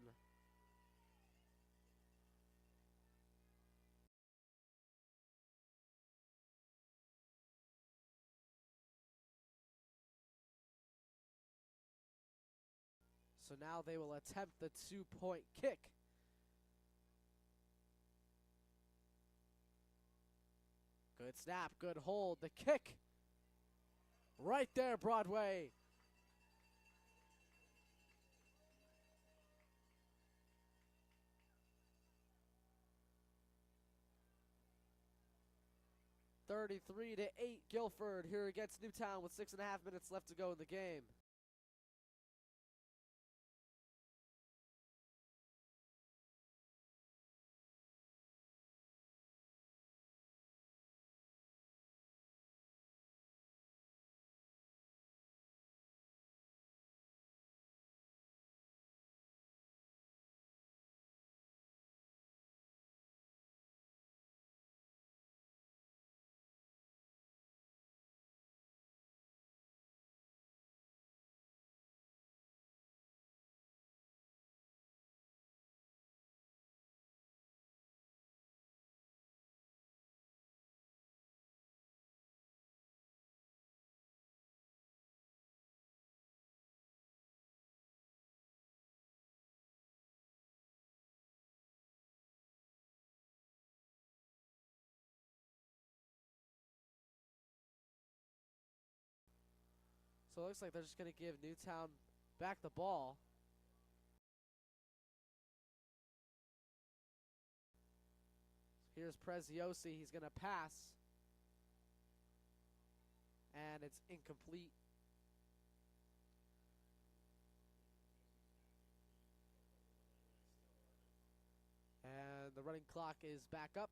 So now they will attempt the 2-point kick. Good snap, good hold, the kick. Right there, Broadway. (33-8) Guilford here against Newtown with 6.5 minutes left to go in the game. So it looks like they're just going to give Newtown back the ball. Here's Preziosi. He's going to pass. And it's incomplete. And the running clock is back up.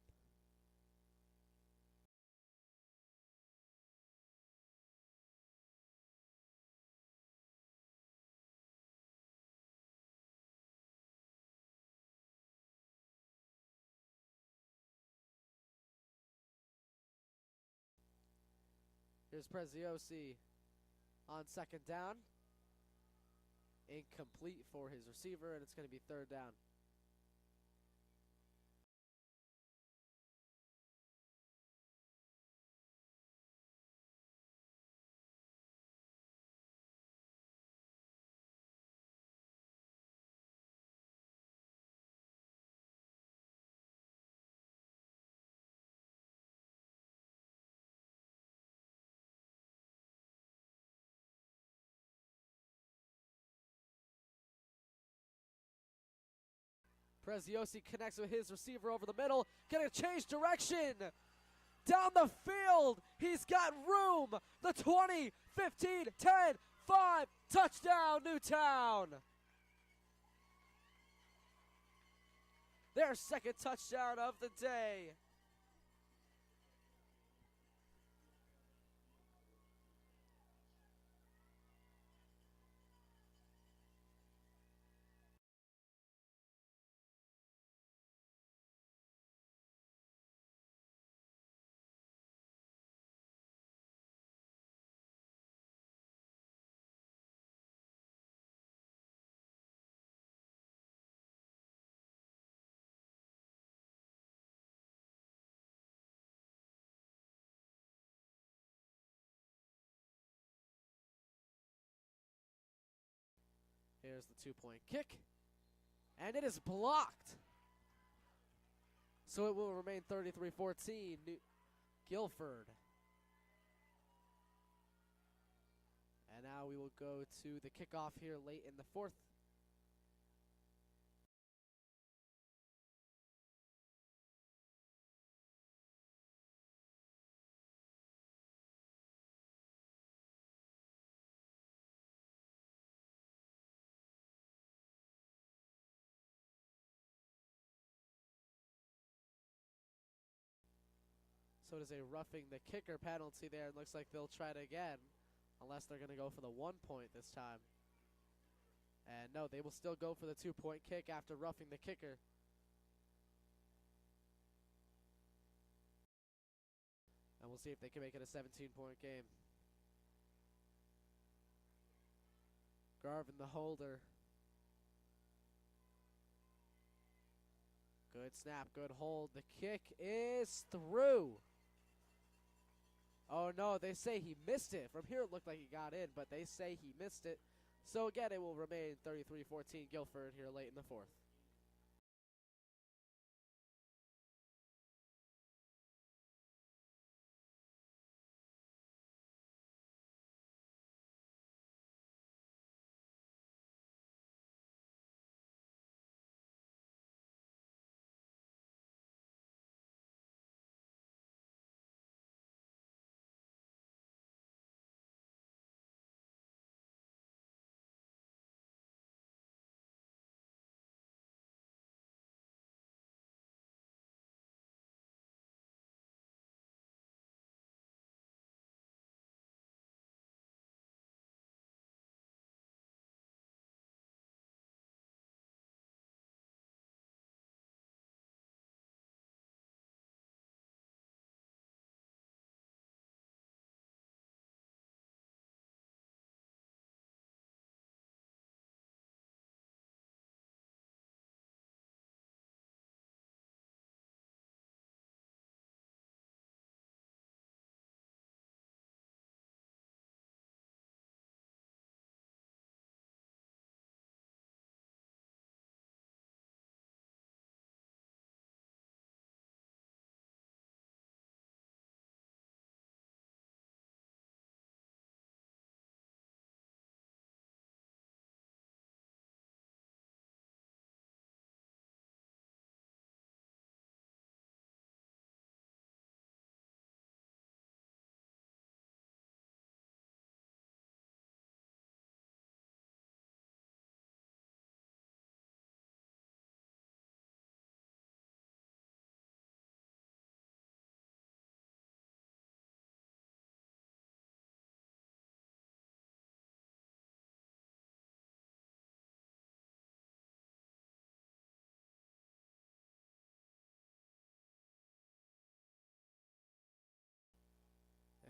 Here's Preziosi on second down. Incomplete for his receiver, and it's going to be third down. Preziosi connects with his receiver over the middle. Gonna change direction. Down the field. He's got room. The 20, 15, 10, 5. Touchdown, Newtown. Their second touchdown of the day. Here's the 2-point kick. And it is blocked. So it will remain 33-14. Guilford. And now we will go to the kickoff here late in the fourth. So it is a roughing the kicker penalty there. It looks like they'll try it again, unless they're going to go for the 1 point this time. And no, they will still go for the 2-point kick after roughing the kicker. And we'll see if they can make it a 17-point game. Garvin the holder. Good snap, good hold. The kick is through. Oh no, they say he missed it. From here it looked like he got in, but they say he missed it. So again, it will remain 33-14 Guilford here late in the fourth.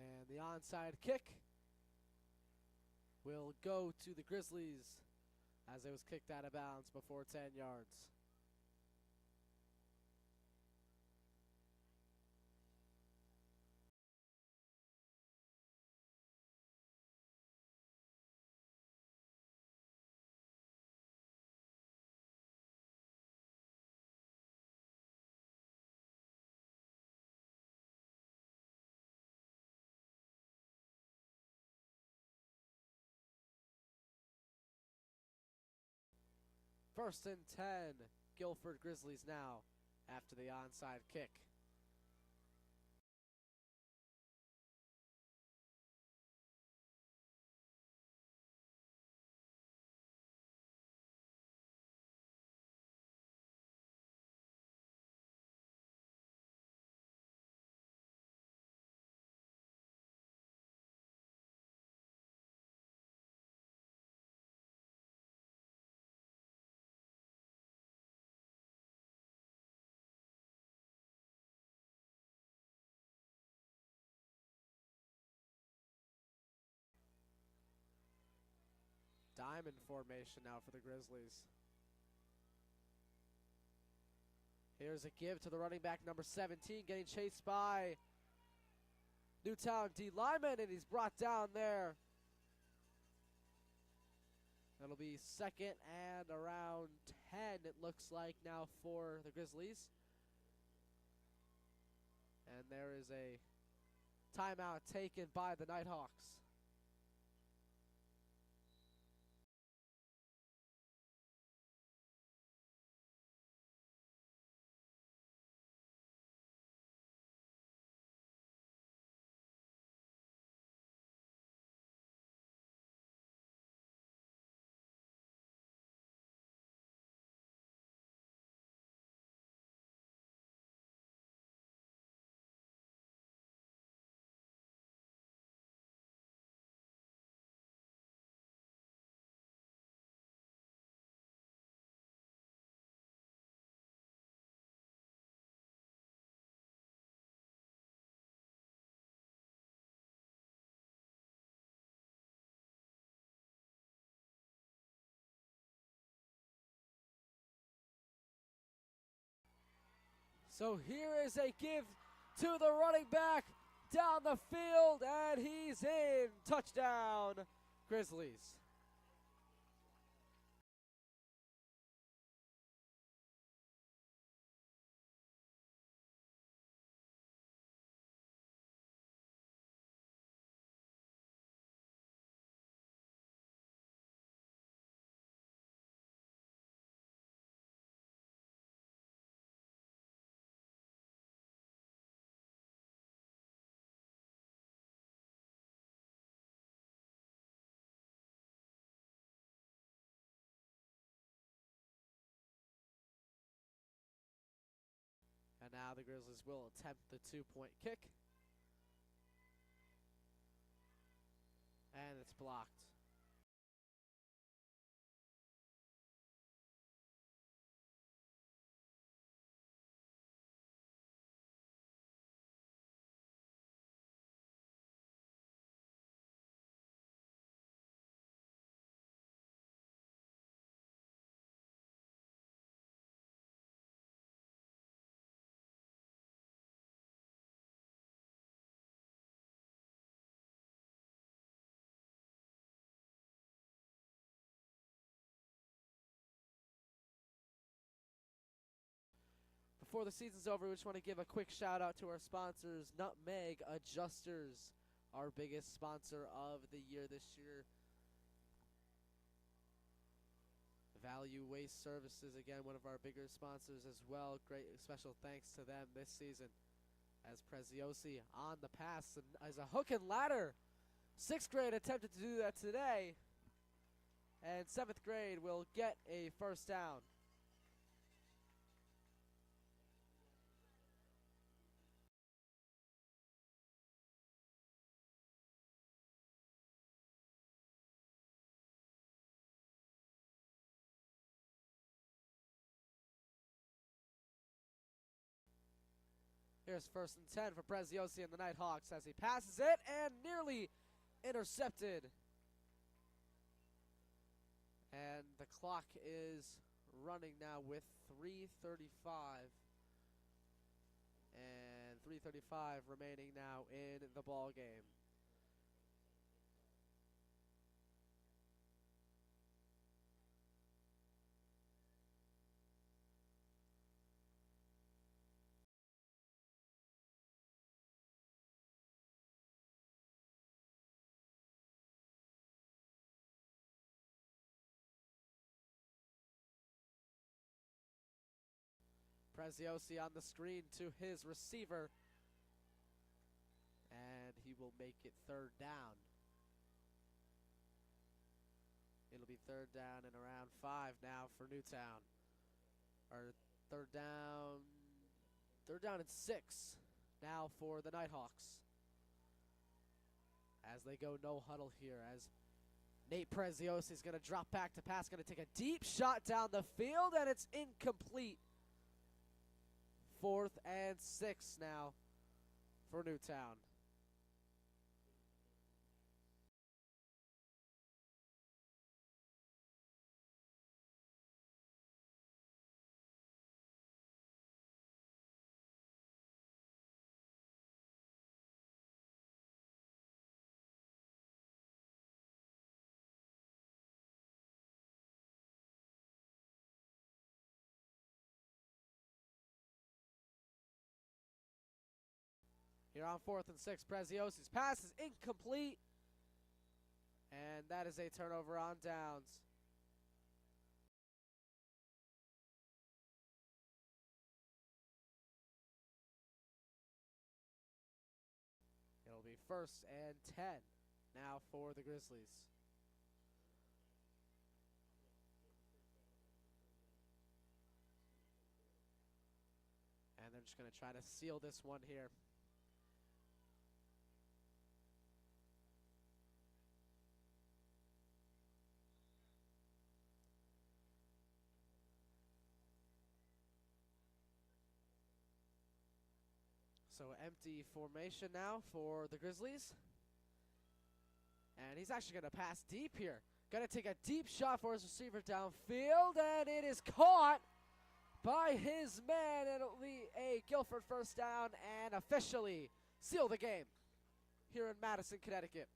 And the onside kick will go to the Grizzlies as it was kicked out of bounds before 10 yards. First and 10, Guilford Grizzlies now after the onside kick. Diamond formation now for the Grizzlies. Here's a give to the running back, number 17, getting chased by Newtown D. Lyman, and he's brought down there. That'll be second and around 10, it looks like now for the Grizzlies. And there is a timeout taken by the Nighthawks. So here is a give to the running back down the field, and he's in. Touchdown, Grizzlies. And now the Grizzlies will attempt the 2-point kick. And it's blocked. Before the season's over, we just want to give a quick shout out to our sponsors, Nutmeg Adjusters, our biggest sponsor of the year this year. Value Waste Services, again, one of our bigger sponsors as well. Great special thanks to them this season as Preziosi on the pass and as a hook and ladder. 6th grade attempted to do that today, and 7th grade will get a first down. Here's 1st and 10 for Preziosi and the Nighthawks as he passes it and nearly intercepted. And the clock is running now with 3:35. And 3:35 remaining now in the ball game. Preziosi on the screen to his receiver, and he will make it 3rd down. It'll be 3rd down and around 5 now for Newtown. Or 3rd down and 6 now for the Nighthawks. As they go no huddle here, as Nate Preziosi is going to drop back to pass, going to take a deep shot down the field, and it's incomplete. 4th and 6 now for Newtown. Here on 4th and 6, Preziosi's pass is incomplete. And that is a turnover on downs. It'll be 1st and 10 now for the Grizzlies. And they're just going to try to seal this one here. So empty formation now for the Grizzlies. And he's actually going to pass deep here. Going to take a deep shot for his receiver downfield, and it is caught by his man, and it'll be a Guilford first down and officially seal the game here in Madison, Connecticut.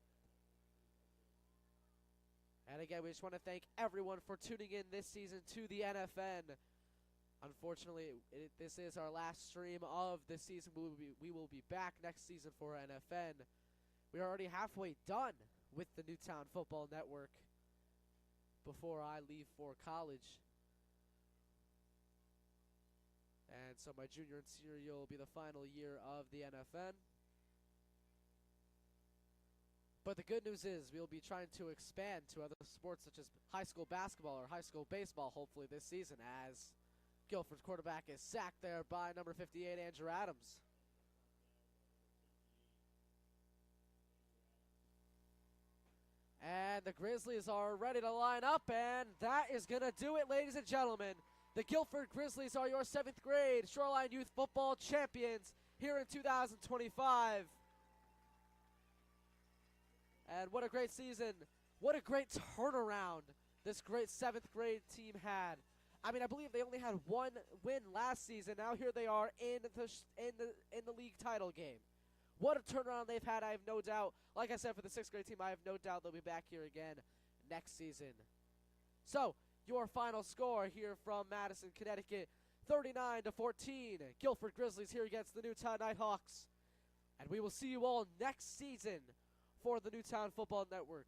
And again, we just want to thank everyone for tuning in this season to the NFN. Unfortunately, this is our last stream of this season. We will be back next season for NFN. We are already halfway done with the Newtown Football Network before I leave for college. And so my junior and senior year will be the final year of the NFN. But the good news is we'll be trying to expand to other sports such as high school basketball or high school baseball hopefully this season, as Guilford's quarterback is sacked there by number 58, Andrew Adams. And the Grizzlies are ready to line up, and that is going to do it, ladies and gentlemen. The Guilford Grizzlies are your 7th grade Shoreline Youth Football champions here in 2025. And what a great season. What a great turnaround this great 7th grade team had. I mean, I believe they only had one win last season. Now here they are in the league title game. What a turnaround they've had, I have no doubt. Like I said, for the 6th grade team, I have no doubt they'll be back here again next season. So, your final score here from Madison, Connecticut, 39-14. Guilford Grizzlies here against the Newtown Nighthawks. And we will see you all next season for the Newtown Football Network.